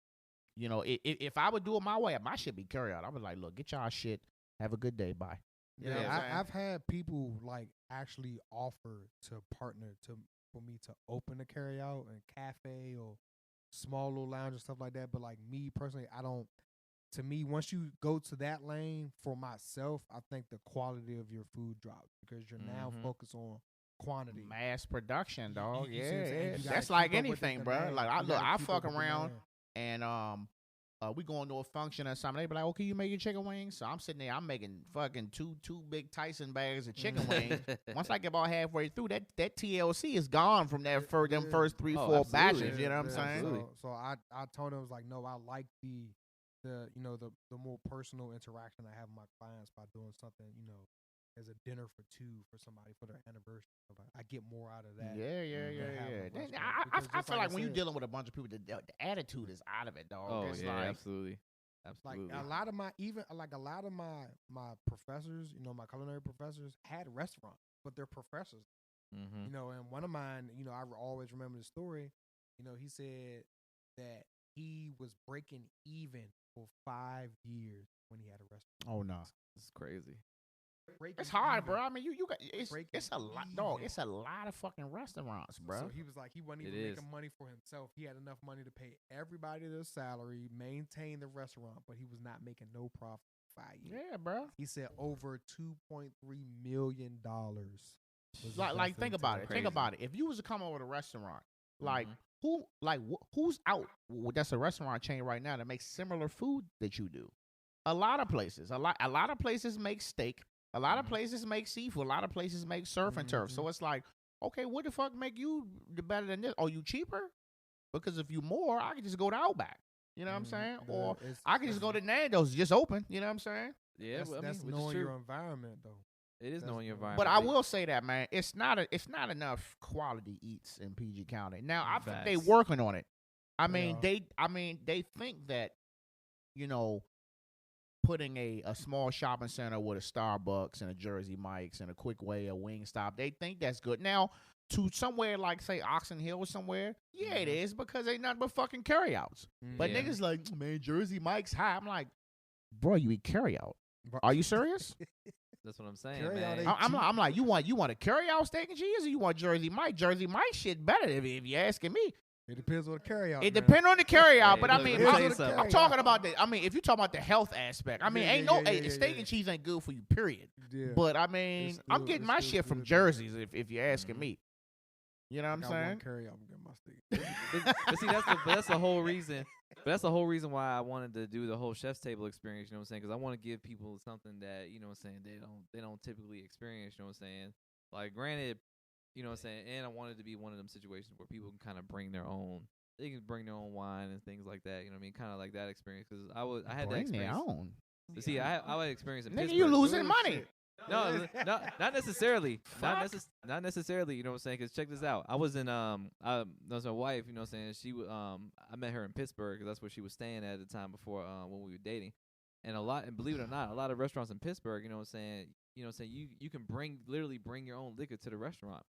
if I would do it my way, my shit be carryout. I was like, look, get y'all shit. Have a good day. Bye. You know what I'm saying? I've had people like actually offer to partner to for me to open a carry out and cafe or small little lounge and stuff like that. But like me personally, I don't. To me, once you go to that lane for myself, I think the quality of your food drops because you're now focused on quantity, mass production, dog. You see what I'm saying? Yeah. You That's gotta like keep up with the anything, bro. demand. Like You gotta I keep fuck up with the around demand. and we going to a function or something. They be like, "Okay, you making chicken wings?" So I'm sitting there, I'm making fucking two big Tyson bags of chicken wings. Once I get about halfway through, that TLC is gone from that them first 3-4 absolutely. batches. You know what I'm saying? Absolutely. So I told him, I was like, no, I like the the more personal interaction I have with my clients by doing something, as a dinner for two for somebody for their anniversary. I get more out of that. Yeah. I feel like when you're said, dealing with a bunch of people, the attitude is out of it, dog. Oh It's yeah, like, absolutely. like a lot of my professors, my culinary professors had restaurants, but they're professors. Mm-hmm. And one of mine, I always remember the story. He said that he was breaking even for 5 years when he had a restaurant. oh no. It's crazy. It's hard, bro. I mean, you got it's Breaking a lot, dog. even. It's a lot of fucking restaurants, bro. So he was like, he wasn't It even is. making money for himself. He had enough money to pay everybody their salary, maintain the restaurant, but he was not making no profit for 5 years. Yeah, bro. He said over $2.3 million. Like think about it. Think about it. If you was to come over to a restaurant, like who's out? That's a restaurant chain right now that makes similar food that you do. A lot of places. A lot of places make steak. A lot of places make seafood. A lot of places make surf and turf. So it's like, okay, what the fuck make you better than this? Are you cheaper? Because if you more, I can just go to Outback. You know what I'm saying? Or I can just go to Nando's, just open. You know what I'm saying? Yeah, That's, well, I that's mean, which is knowing true. your environment, though. It is that's knowing your knowing- environment. But I will say that, man, it's not enough quality eats in PG County. Now I think they Facts. working on it. I They mean they think that, putting a small shopping center with a Starbucks and a Jersey Mike's and a Quick Way, a Wingstop, they think that's good. Now, to somewhere like, say, Oxon Hill or somewhere, yeah, it is, because ain't nothing but fucking carryouts. But Yeah. niggas like, man, Jersey Mike's high. I'm like, bro, you eat carryout. Bro- Are you serious? That's what I'm saying, Carry out man. ain't I'm like, you want a carryout steak and cheese, or you want Jersey Mike? Jersey Mike shit better if you're asking me. It depends on the carryout. It depends on the carryout, Hey, but I look, mean, let me tell I'm, you something. I'm talking about if you're talking about the health aspect, I mean, steak yeah. and cheese ain't good for you, period. Yeah. But I mean, It's I'm still- getting it's my still shit from good. Jersey's if you're asking me. You know what I'm Got saying? one carryout, I'm getting my steak. But see, that's the whole reason. But that's the whole reason why I wanted to do the whole chef's table experience. You know what I'm saying? Because I want to give people something that what I'm saying they don't typically experience. You know what I'm saying? Like, granted, you know what I'm saying. And I wanted to be one of them situations where people can kind of bring their own. They can bring their own wine and things like that. You know what I mean? Kind of like that experience. Because I had that Bring their experience. own. But see, I had experience in Nigga, Pittsburgh. you losing money. No, not necessarily. Fuck. Not necessarily. You know what I'm saying? Because check this out. I was in that was my wife. You know what I'm saying? She I met her in Pittsburgh because that's where she was staying at the time before when we were dating. And believe it or not, a lot of restaurants in Pittsburgh. You know what I'm saying? You can literally bring your own liquor to the restaurant,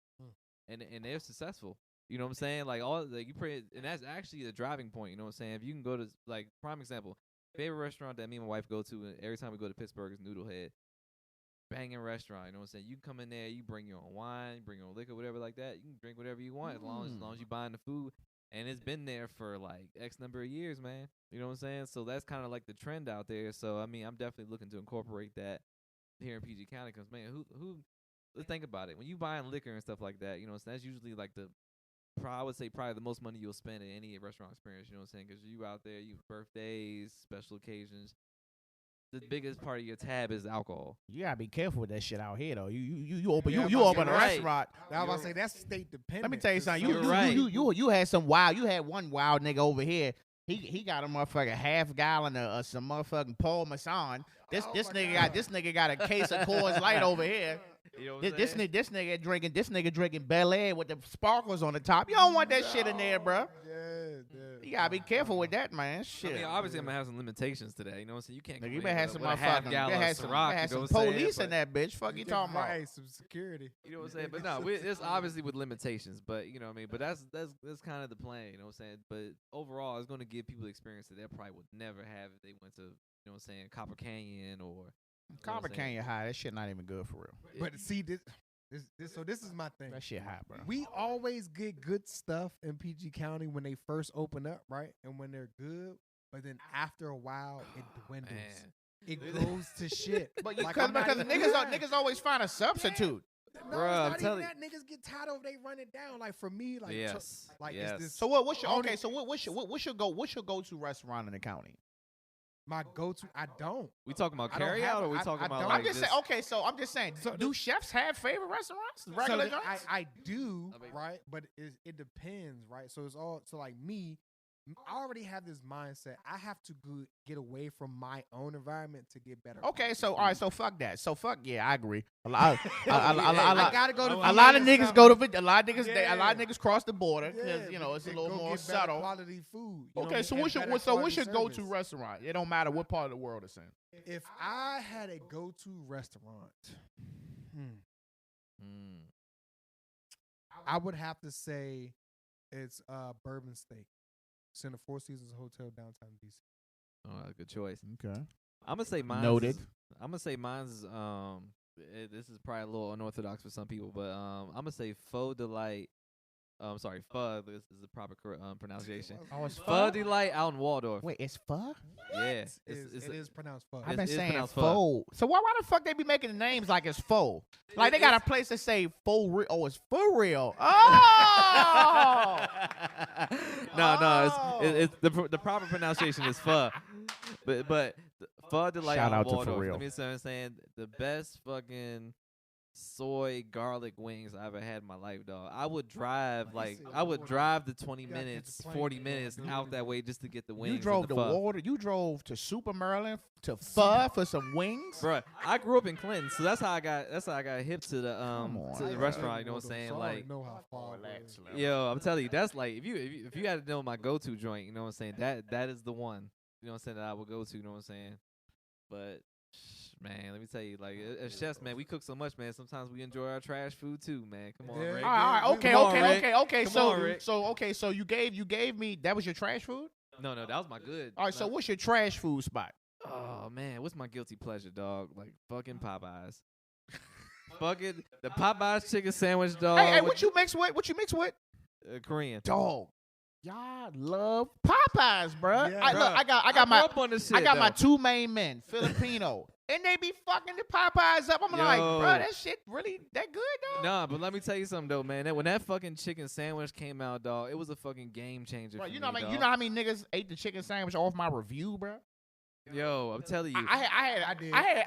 and they're successful. You know what I'm saying? Like and that's actually the driving point. You know what I'm saying? If you can go to, like, prime example, favorite restaurant that me and my wife go to every time we go to Pittsburgh is Noodlehead. Banging restaurant, you know what I'm saying? You come in there, you bring your own wine, bring your own liquor, whatever like that. You can drink whatever you want as long as you buying the food. And it's been there for like X number of years, man. You know what I'm saying? So that's kind of like the trend out there. So I mean, I'm definitely looking to incorporate that here in PG County because, man, who let's think about it. When you buying liquor and stuff like that, you know, that's usually like I would say probably the most money you'll spend in any restaurant experience. You know what I'm saying? Because you out there, you birthdays, special occasions. The biggest part of your tab is alcohol. You gotta be careful with that shit out here, though. You open Yeah, you open a right. restaurant. Now, I was about to say that's state dependent. Let me tell you something. You're right. You had some wild. You had one wild nigga over here. He got a motherfucking half gallon of some motherfucking Paul Masson. This nigga got a case of Coors Light over here. You know what This nigga drinking Bel Air with the sparkles on the top. You don't want that shit in there, bro. You gotta be careful with that, man. Shit. I mean, obviously, I'm gonna have some limitations today. You know what I'm saying? You can't. Nigga, you complain better have some with a half motherfucking. gallon You of had some, Ciroc, you had you know some what I'm saying? police in But- that bitch. Fuck you talking about? Right, some security. You know what I'm saying? But no, it's obviously with limitations. But you know what I mean? But that's kind of the plan. You know what I'm saying? But overall, it's going to give people the experience that they probably would never have if they went to, you know what I'm saying, Copper Canyon or Copper Canyon High. That shit not even good for real. But see, this This is my thing. That shit hot, bro. We always get good stuff in PG County when they first open up, right? And when they're good, but then after a while, it dwindles. Man. It goes to shit. But Like, because I'm not even- niggas always find a substitute. No, Bruh, it's I'm not telling even that. Niggas get tired of they run it down. Like for me, like Yes. like Yes. it's this. So what's your Only- okay? So what's your go-to restaurant in the county? My go-to, I don't. We talking about I don't carry have- out, or we I- talking I about don't. like I'm just saying. Okay, so I'm just saying. So do chefs have favorite restaurants? So Regular that joints? I do, I mean- right? But it depends, right? So it's all so like me. I already have this mindset. I have to get away from my own environment to get better. Okay, so all right, so fuck that. So fuck yeah, I agree. A lot, I gotta go to a VA lot of or niggas something. go to a lot of niggas Yeah. a lot of niggas cross the border because Yeah, you know it's a and little go more get better subtle. quality food. you know Okay, what so I mean? what's And your better what's your quality go-to service. restaurant? It don't matter what part of the world it's in. If I had a go-to restaurant, Mm. I would have to say it's Bourbon Steak. It's in the Four Seasons Hotel downtown DC. Oh, good choice. Okay. I'm gonna say mine. Noted. I'm gonna say mine's. This is probably a little unorthodox for some people, but I'm gonna say Faux Delight. Sorry, Pho. This is the proper pronunciation. Oh, it's Pho Delight out in Waldorf. Wait, it's pho? Yeah, It is pronounced pho. I've It been is saying pronounced faux. So why the fuck they be making the names like it's faux? Like they got a place to say faux real. Oh, it's for real. Oh. No, it's the proper pronunciation is pho, but Pho Delight Shout out out in to Waldorf. For Real. Let me say what I'm saying. The best fucking soy garlic wings I ever had in my life, dog. I would drive the 20 gotta catch minutes, the plane, 40 dog. minutes out that way just to get the wings. You and drove the to pho. Water. You drove to Super Maryland to pho for some wings. Bruh, I grew up in Clinton, so that's how I got hip to the Come on, to the bruh. restaurant. You know what I'm saying? So I already Like, know how far. Relax, it is. Slim. yo, I'm telling you, that's like if you had to know my go-to joint, you know what I'm saying? That is the one. You know what I'm saying? That I would go to. You know what I'm saying? But man, let me tell you, like as chefs, man, we cook so much, man. Sometimes we enjoy our trash food too, man. Come on, Yeah. Rick. All right, Come okay, on, okay, Rick. okay, okay. Come So, on, Rick. so you gave me that was your trash food. No, that was my good. All right, so No. what's your trash food spot? Oh man, what's my guilty pleasure, dog? Like fucking Popeyes. Fucking the Popeyes chicken sandwich, dog. Hey, with, what you mix with? What you mix with? Korean. Dog. Y'all love Popeyes, bruh. Yeah, I, look, bruh. I got grew my up on this shit, I got my though. 2 main men, Filipino, and they be fucking the Popeyes up. I'm like, Yo. bro, that shit really that good, dog? Nah, but let me tell you something though, man. When that fucking chicken sandwich came out, dog, it was a fucking game changer. Bro, for you know, me, you know dog. how many niggas ate the chicken sandwich off my review, bro? Yo, I'm telling you. I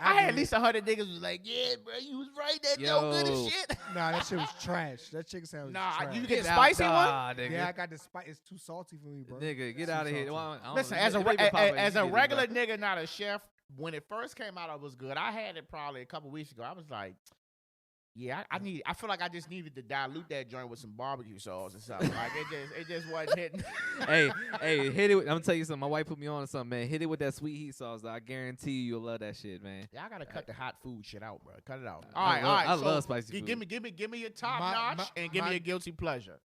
had at least 100 niggas was like, yeah, bro, you was right. That no good as Yo. shit. Nah, that shit was trash. That chicken sandwich. Nah, was trash. you get the out, spicy one? dog, nigga. Yeah, I got the spice. It's too salty for me, bro. Nigga, get Too out of here. salty. Well, I don't Listen, know. as a Maybe Popeyes, as you a get it, regular bro. nigga, not a chef, when it first came out, it was good. I had it probably a couple weeks ago. I was like, yeah, I feel like I just needed to dilute that joint with some barbecue sauce or something. Like it just wasn't hitting. hey, hit it. I'm gonna tell you something. My wife put me on to something, man. Hit it with that sweet heat sauce. Though. I guarantee you'll love that shit, man. Y'all gotta cut the hot food shit out, bro. Cut it out. I All right, love- all right. I so love spicy Give food. me your top My- notch my- and give me my- your guilty pleasure.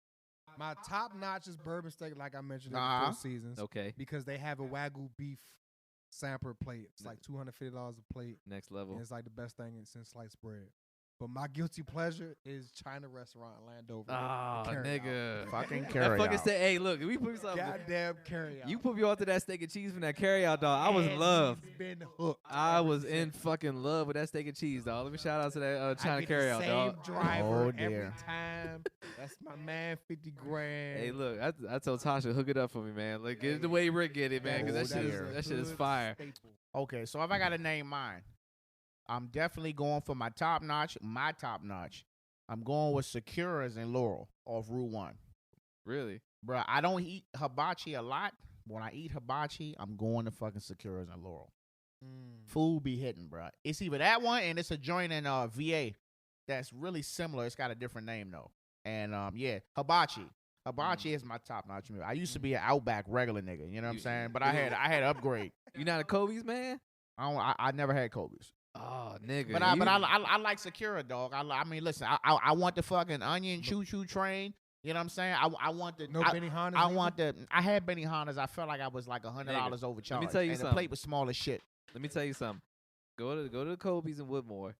My top notch is bourbon steak, like I mentioned in Uh-huh. the Four Seasons, Okay, because they have a Wagyu beef sampler plate. It's like $250 a plate, next and level. it's like the best thing since sliced bread. But my guilty pleasure is China restaurant in Landover. Oh, Carry nigga. Fucking That carry fucking out. say, hey, look, we put something. Goddamn carry out. You put me onto that steak and cheese from that carry out, dog. I was in love. He's been hooked. I was in fucking love with that steak and cheese, dog. Let me shout out to that I China get carry the out, same dog. driver Oh, every dear. time. That's my man, 50 grand. Hey, look, I told Tasha, hook it up for me, man. Like, get it the way Rick get it, man, because Oh, that dear. shit is Good fire. staple. Okay, so if I gotta name mine, I'm definitely going for my top notch. I'm going with Secura's in Laurel off Route 1. Really? Bruh, I don't eat hibachi a lot. When I eat hibachi, I'm going to fucking Secura's in Laurel. Food be hitting, bruh. It's either that one and it's a joint in VA that's really similar. It's got a different name though. And yeah, hibachi. Hibachi is my top notch meal. I used to be an Outback regular nigga, you know what I'm You- saying? But I had to upgrade. You not a Kobe's man? I never had Kobe's. Oh, nigga. But I like Secura, dog. I mean, listen, I want the fucking onion choo choo train. You know what I'm saying? I want the No I, Benihana's. I neither? want the. I had Benihana's. I felt like I was like $100 overcharged. tell you and the something. plate was small as shit. Let me tell you something. Go to the Kobe's in Woodmore.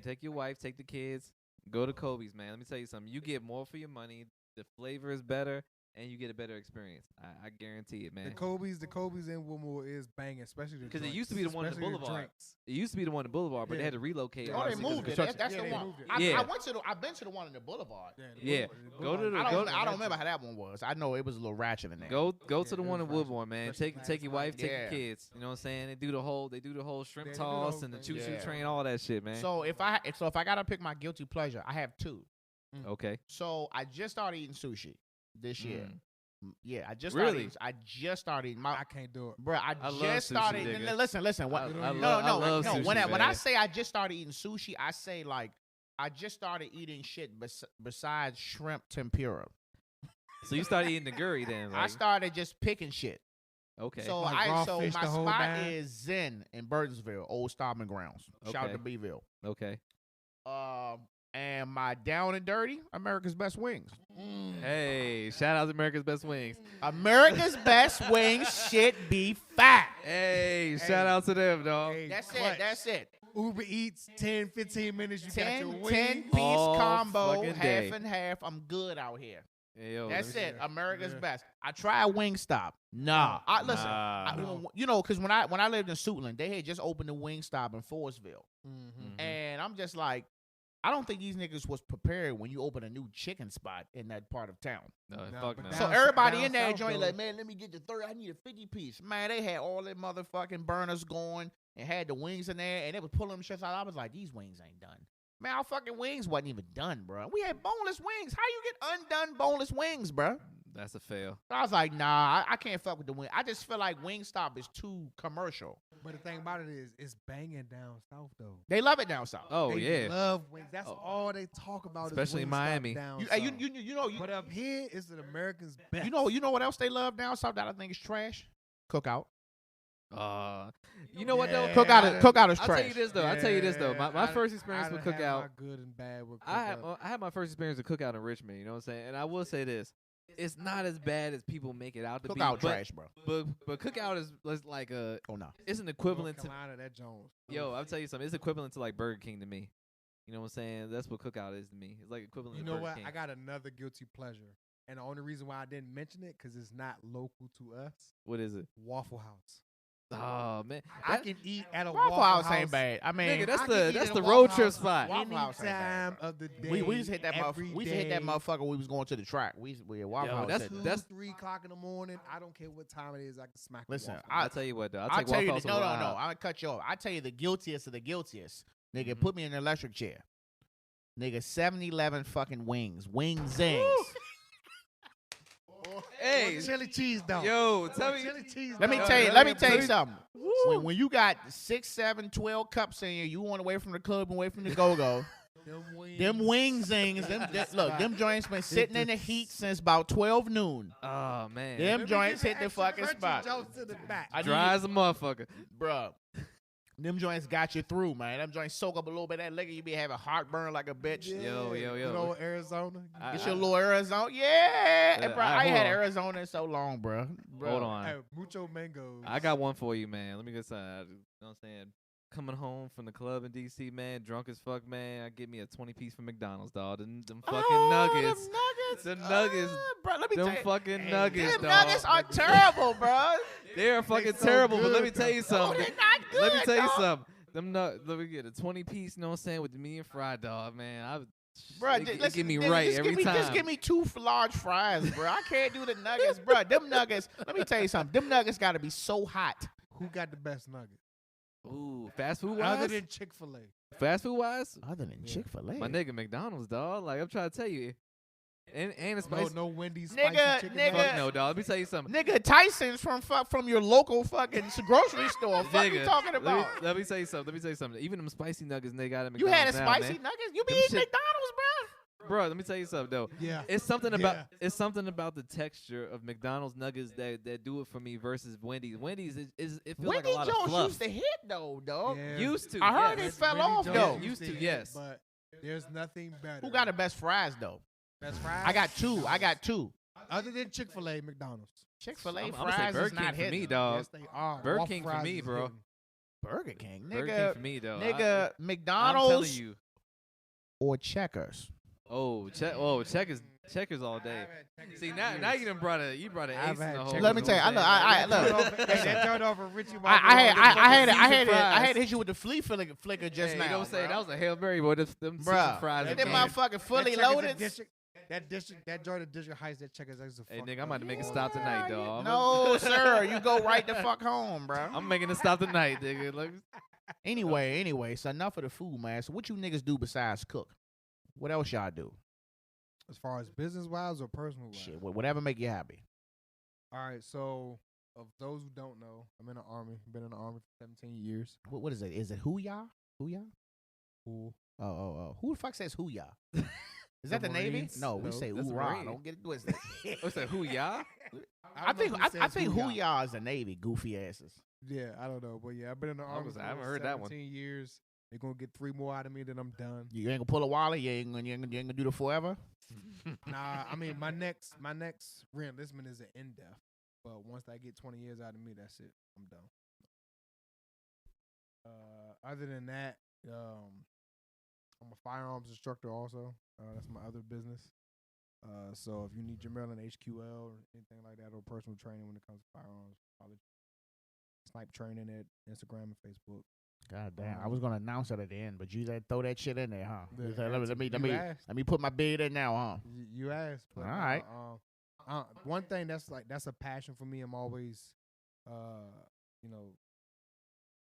Take your wife, take the kids. Go to Kobe's, man. Let me tell you something. You get more for your money. The flavor is better, and you get a better experience. I guarantee it, man. The Kobe's in Wilmore is banging, especially the Because it drinks, used to be the one in the especially Boulevard. drinks. It used to be the one in the Boulevard, but Yeah. they had to relocate. Oh, Oh, they obviously, 'cause moved it. construction. That's Yeah, the they one. moved it. Yeah. I been to the one in the Boulevard. Yeah. Go to the- I don't remember how that one was. I know it was a little ratchet in there. Go Yeah, to the it one was in Woodbourne, fresh. man. Fresh Take your wife, take Yeah. your kids. You know what I'm saying? They do the whole shrimp They do the toss whole and the thing. choo choo Yeah. train, all that shit, man. So if I gotta pick my guilty pleasure, I have two. Okay. So I just started eating sushi this year. Mm. Yeah, I just Really? started eating my. I can't do it. Bro, I love just sushi, started. nigga. Listen. What, I no, love sushi, When I man. say I just started eating sushi, I say like I just started eating shit besides shrimp tempura. So you started eating the guri then? I Like, started just picking shit. okay. So Like raw so fish, my the whole spot nine? is Zen in Burtonsville, Old Stockman Grounds. Shout out Okay. to Beeville. Okay. And my down and dirty, America's Best Wings. Hey, shout out to America's Best Wings. America's Best Wings shit be fat. Hey, shout out to them, dog. Hey, That's clutch. it. That's it. Uber Eats, 10, 15 minutes, you got your 10 wings. piece All combo, fucking half day. and half. I'm good out here. Hey, yo, That's let me it. America's Yeah. Best. I tried Wingstop. Nah. I listen. Nah. You know, because when I lived in Suitland, they had just opened the Wingstop in Forestville, Mhm. Mhm. and I'm just like, I don't think these niggas was prepared when you open a new chicken spot in that part of town. No, Nah, fuck but no. down So s- everybody down in that south, joint though. like, man, let me get the 30. I need a 50 piece. Man, they had all their motherfucking burners going and had the wings in there, and they was pulling them shits out. I was like, these wings ain't done. Man, our fucking wings wasn't even done, bro. We had boneless wings. How you get undone boneless wings, bro? That's a fail. I was like, nah, I can't fuck with the wing. I just feel like Wingstop is too commercial. But the thing about it is, it's banging down south, though. They love it down south. Oh, They yeah. love wings. That's Oh. all they talk about. Especially is in Wingstop Miami. Down You, south. you But up here, it's an American's best. know what else they love down south that I think is trash? Cookout. You know what though? Yeah. Cookout is I'll trash. tell you this though. I'll tell you this though. My first experience with I done had Cookout. my good and bad with I Cookout. had my first experience with Cookout in Richmond. You know what I'm saying? And I will say this: it's not as bad as people make it out to Cookout be. trash, bro. But Cookout is like a. Oh no. It's an equivalent to. Come out of that Jones. Yo, I'll tell you something. It's equivalent to like Burger King to me. You know what I'm saying? That's what Cookout is to me. It's like equivalent You to know Burger what? King. I got another guilty pleasure, and the only reason why I didn't mention it because it's not local to us. What is it? Waffle House. Oh man, I can eat at a Waffle House ain't bad. I mean, Nigga, that's I can the eat that's at the a road Waffle trip House spot. Waffle House ain't bad, Anytime of the day. we just hit that every we just hit that day. motherfucker when we was going to the track. We at Waffle Yo, House. that's- hit- 3 o'clock in the morning. I don't care what time it is. I can smack. the Listen, Waffle I- I'll tell you what though. I'll I'll take tell you. Waffle No, House no, over no. I'm gonna cut you off. I tell you the guiltiest of the guiltiest. Nigga, Mhm. put me in an electric chair. Nigga, 7-Eleven fucking wings, zings. Hey, chili cheese dog. yo, tell me. Chili cheese. Let me dog. tell you. let Let me- me tell you let me- something. When you got 6, 7, 12 cups in you, you want away from the club, away from the go-go. Them wing zings, look, them joints been sitting in the heat since about 12 noon. Oh man, Them Let me joints get hit the extra fucking crunchy spot. jokes to the back. I need dry as a motherfucker. Bruh. Them joints got you through, man. Them joints soak up a little bit of that liquor. You be having heartburn like a bitch. Yo, yo, yo. Good old Arizona. I- Get your little Arizona. Yeah. Yeah, bro, I ain't hold had on. Arizona in so long, bro. Hold on. Hey, mucho mangoes. I got one for you, man. Let me get some. You know what I'm saying? Coming home from the club in DC, man, drunk as fuck, man. I get me a 20-piece from McDonald's, dog. Them fucking nuggets. Them Them nuggets. bro, let me tell Them you. fucking nuggets, Them dog. nuggets are terrible, bro. They are fucking so terrible, but let me good, tell you Oh, something. they're not good, Let me tell you dog. something. Let me get a 20-piece, you know what I'm saying, with the medium fried, dog, man. Bro, it get me right just every give me, time. Just give me 2 large fries, bro. I can't do the nuggets, bro. Them nuggets. Let me tell you something. Them nuggets got to be so hot. Who got the best nuggets? Ooh, fast food Other wise? than Chick-fil-A. Fast food wise? Other than Yeah. Chick-fil-A. My nigga McDonald's, dog. Like, I'm trying to tell you. And it's spicy. No Wendy's Nigga, spicy chicken. nigga. nuggets? Fuck no, dog. Let me tell you something. Nigga, Tyson's from your local fucking grocery store. Fuck you Nigga, talking about? Let me tell you something. Even them spicy nuggets they got at You McDonald's had a now, spicy man. nuggets? You be Them eating shit- McDonald's, bro? Bro, let me tell you something though. Yeah. It's something Yeah. about the texture of McDonald's nuggets that do it for me versus Wendy's. Wendy's is it feels Wendy like a lot of Jones fluff. used to hit though, dog. Yeah. Used to. I heard yes. it fell Wendy off, Jones though. Used to, hit, yes. But there's nothing better. Who got the best fries though? best fries? I got two. Other than Chick-fil-A, McDonald's. Chick-fil-A I'm gonna say fries Burger is King not for hitting. me, dog. Yes, they are. Burger Waffle King for fries me, is bro. hitting. Burger King, Burger King nigga. for me though. Nigga, I'm telling McDonald's. you. or checkers? Oh, checkers all day. See now you done brought a ace in the hole. Let me tell you, I look. That turned over Richie. I had to hit you with the flea flicker just now. You know what I'm saying? That was a Hail Mary, boy. Them Bruh, fries. that motherfucker fully loaded. That Jordan District Heights, that checkers. Hey, nigga, I'm about to make a stop tonight, dog. No, sir, you go right the fuck home, bro. I'm making a stop tonight, nigga. Look. Anyway, so enough of the food, man. So what you niggas do besides cook? What else y'all do? As far as business wise or personal wise? Shit, whatever make you happy. All right, so of those who don't know, I'm in the Army. Been in the Army for 17 years. What is it? Is it who y'all? Who y'all? Who? Oh. Who the fuck says who y'all? Is that the Navy? Marines? No, we No, say that's hoorah. Marine. Don't get it twisted. What's that? Who y'all? I think who y'all is the Navy. Goofy asses. Yeah, I don't know, but yeah, I've been in the Army. I haven't heard that one. 17 years. They're gonna get 3 more out of me, then I'm done. You ain't gonna pull a Wally. You ain't gonna do the forever. Nah, I mean my next re-enlistment is an in-depth, but once I get 20 years out of me, that's it. I'm done. Other than that, I'm a firearms instructor also. That's my other business. So if you need your Maryland HQL or anything like that, or personal training when it comes to firearms, college, Snipe training at Instagram and Facebook. God damn, I was gonna announce it at the end, but you said throw that shit in there, huh? Yeah, You said, let me put my bid in now, huh? You asked. But, all right. One thing that's a passion for me. I'm always,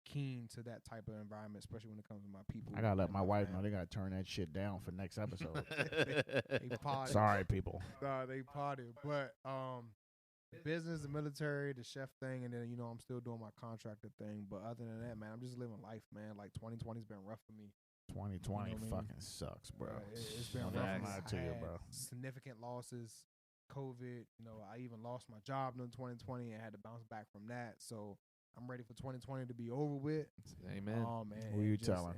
keen to that type of environment, especially when it comes to my people. I gotta let and my wife know family. they gotta turn that shit down for next episode. They party. Sorry, people. Nah, they party. But the business, the military, the chef thing, and then I'm still doing my contractor thing. But other than that, man, I'm just living life, man. Like 2020's been rough for me. 2020 You know what I mean? fucking sucks, bro. It's been I'm rough. not for me. lying to I you, had bro. Significant losses, COVID. I even lost my job in 2020 and had to bounce back from that. So I'm ready for 2020 to be over with. Amen. Who you telling?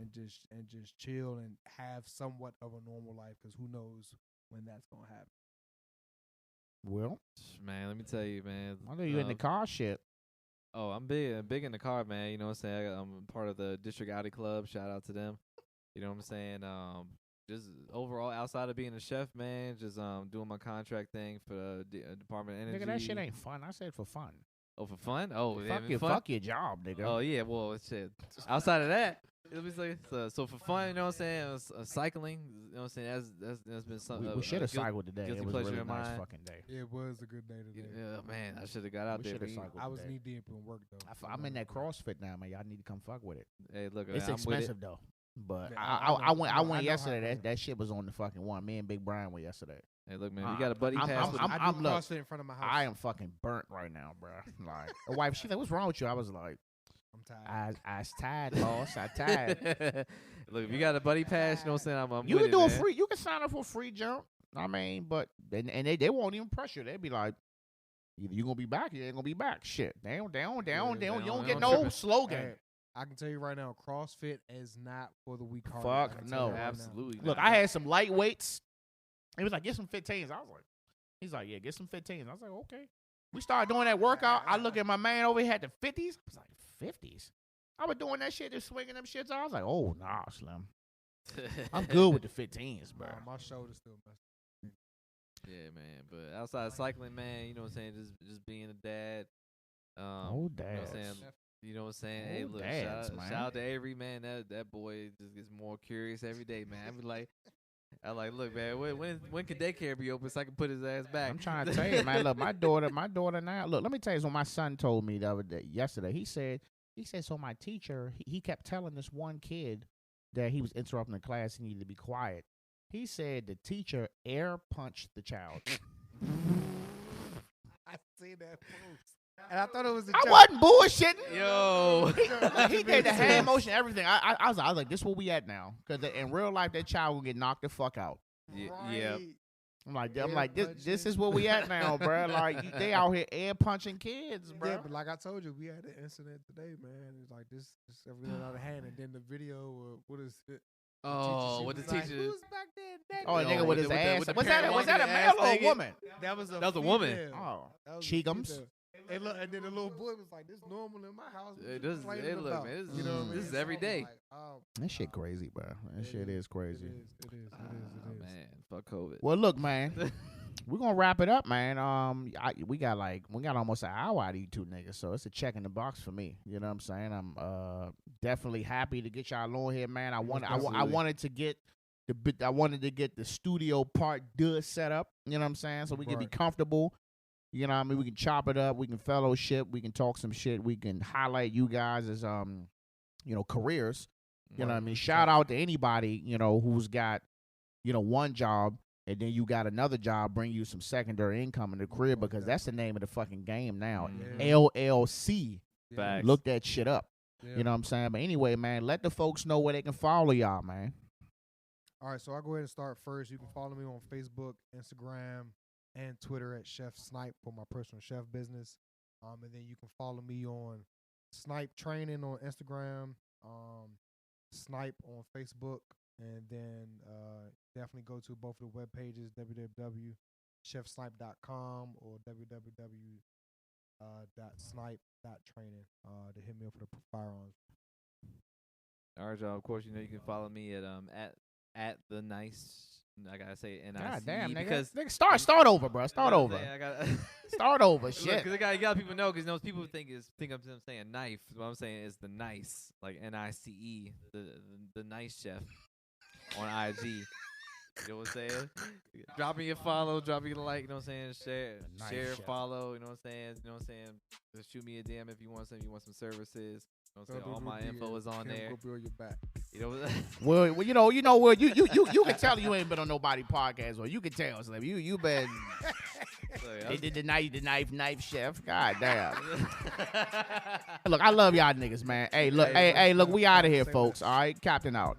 And just chill and have somewhat of a normal life, because who knows when that's gonna happen. Well, Man, let me tell you, man. I know you in the car shit. Oh, I'm big in the car, man. You know what I'm saying? I'm part of the District Audi Club. Shout out to them. You know what I'm saying? Just overall, outside of being a chef, man, just doing my contract thing for the Department of Energy. Nigga, that shit ain't fun. I said for fun. Oh, for fun? Oh, Fuck your job, nigga. Oh yeah, well shit. Outside of that, let me say so for fun, you know what I'm saying? Cycling, you know what I'm saying? That's been something. We should have cycled today. guilty It was a pleasure really of nice mine. fucking day. It was a good day today. Yeah, man, I should have got out We there. shoulda Man. cycled I was today. knee deep in work though. I'm in that CrossFit now, man. Y'all need to come fuck with it. Hey, look, It's I'm with it. expensive though. But Yeah, I went I know yesterday. how it is. That shit was on the fucking one. Me and Big Brian went yesterday. Hey, look, man, we got a buddy I'm- pass. with- I do look, CrossFit in front of my house. I am fucking burnt right now, bro. Like, the wife, she's like, "What's wrong with you?" I was like, I'm tired. I was tired, boss. I tired. Look, if you got a buddy pass, you know what I'm saying? I'm You with can it, do a man. free. You can sign up for a free jump. I mean, but they won't even pressure. They'd be like, either you gonna be back, or you ain't gonna be back. Shit, they don't they you don't don't get trip no it. slogan. Hey, I can tell you right now, CrossFit is not for the weak-hearted. Fuck I can tell you no. right now. Absolutely. Look, not. I had some light weights. He was like, get some 15s. I was like, he's like, yeah, get some 15s. I was like, okay. We started doing that workout. I look at my man over here had the 50s. I was like, 50s? I was doing that shit, just swinging them shits. I was like, oh, nah, Slim. I'm good with the 15s, bro. My shoulder's still messed. Yeah, man. But outside of cycling, man, you know what I'm saying? Just being a dad. Oh, You know what I'm dads. saying? You know what I'm saying? Hey, Oh, look, dads, man. shout out to Avery, man. That boy just gets more curious every day, man. I like, look, man, when can daycare be open so I can put his ass back? I'm trying to tell you, man. Look, my daughter now. Look, let me tell you what my son told me the other day, yesterday. He said, so my teacher, he kept telling this one kid that he was interrupting the class, he needed to be quiet. He said the teacher air punched the child. I see that post. And I thought it was a I joke. wasn't bullshitting. Yo. He did the hand motion, everything. I was like, this where we at now? Because in real life, that child will get knocked the fuck out. Yeah. Right. I'm like, Air this punching. is where we at now, bro. Like, they out here air punching kids, bro. Yeah, but like I told you, we had an incident today, man. It's like this everything out of hand, and then the video, what is it? Oh, she what the was like, teacher? Who's back there? Oh, a Yo, nigga with his with the ass. parent Was that a walking male the ass or a thing? woman? That was a woman. female. Oh, That was a Cheekums. female. Hey, look, and then the little boy was like, "This normal in my house." What It you does. complaining Hey, look, about?" man, this You know what I mean? this is So every I'm day. like, oh, That shit crazy, bro. That shit is crazy. It is. Ah, man, fuck COVID. Well, look, man, we're gonna wrap it up, man. We got almost an hour out of you two niggas, so it's a check in the box for me. You know what I'm saying? I'm definitely happy to get y'all on here, man. I wanted to get the studio part good set up. You know what I'm saying? So we can be Right. comfortable. You know what I mean? We can chop it up. We can fellowship. We can talk some shit. We can highlight you guys as careers. You know what I mean? Shout out to anybody, who's got, one job and then you got another job, bring you some secondary income in the career, because that's the name of the fucking game now. Yeah. LLC. Facts. Look that shit up. Yeah. You know what I'm saying? But anyway, man, let the folks know where they can follow y'all, man. All right, so I'll go ahead and start first. You can follow me on Facebook, Instagram, and Twitter at Chef Snipe for my personal chef business. And then you can follow me on Snipe Training on Instagram, Snipe on Facebook, and then definitely go to both of the web pages, www.chefsnipe.com or www.snipe.training to hit me up for the firearms. All right, y'all. Of course, you can follow me at the nice. I gotta say NICE. God damn, nigga. Because Nigga, start over, bro. Start over. I gotta Start over, shit. Because I got people know, because people think I'm saying knife. What I'm saying is the nice, like NICE, the nice chef on IG. You know what I'm saying? Drop me a follow, drop me a like. You know what I'm saying? Share, follow. You know what I'm saying? Just shoot me a DM if you want some services. You know what I'm saying? All my info is on there. Go build your back. You know. Well, you can tell you ain't been on nobody podcast, or you can tell, Slim. You been. They did the knife chef. God damn. Look, I love y'all niggas, man. Hey, look, we out of here, folks. All right, Captain out.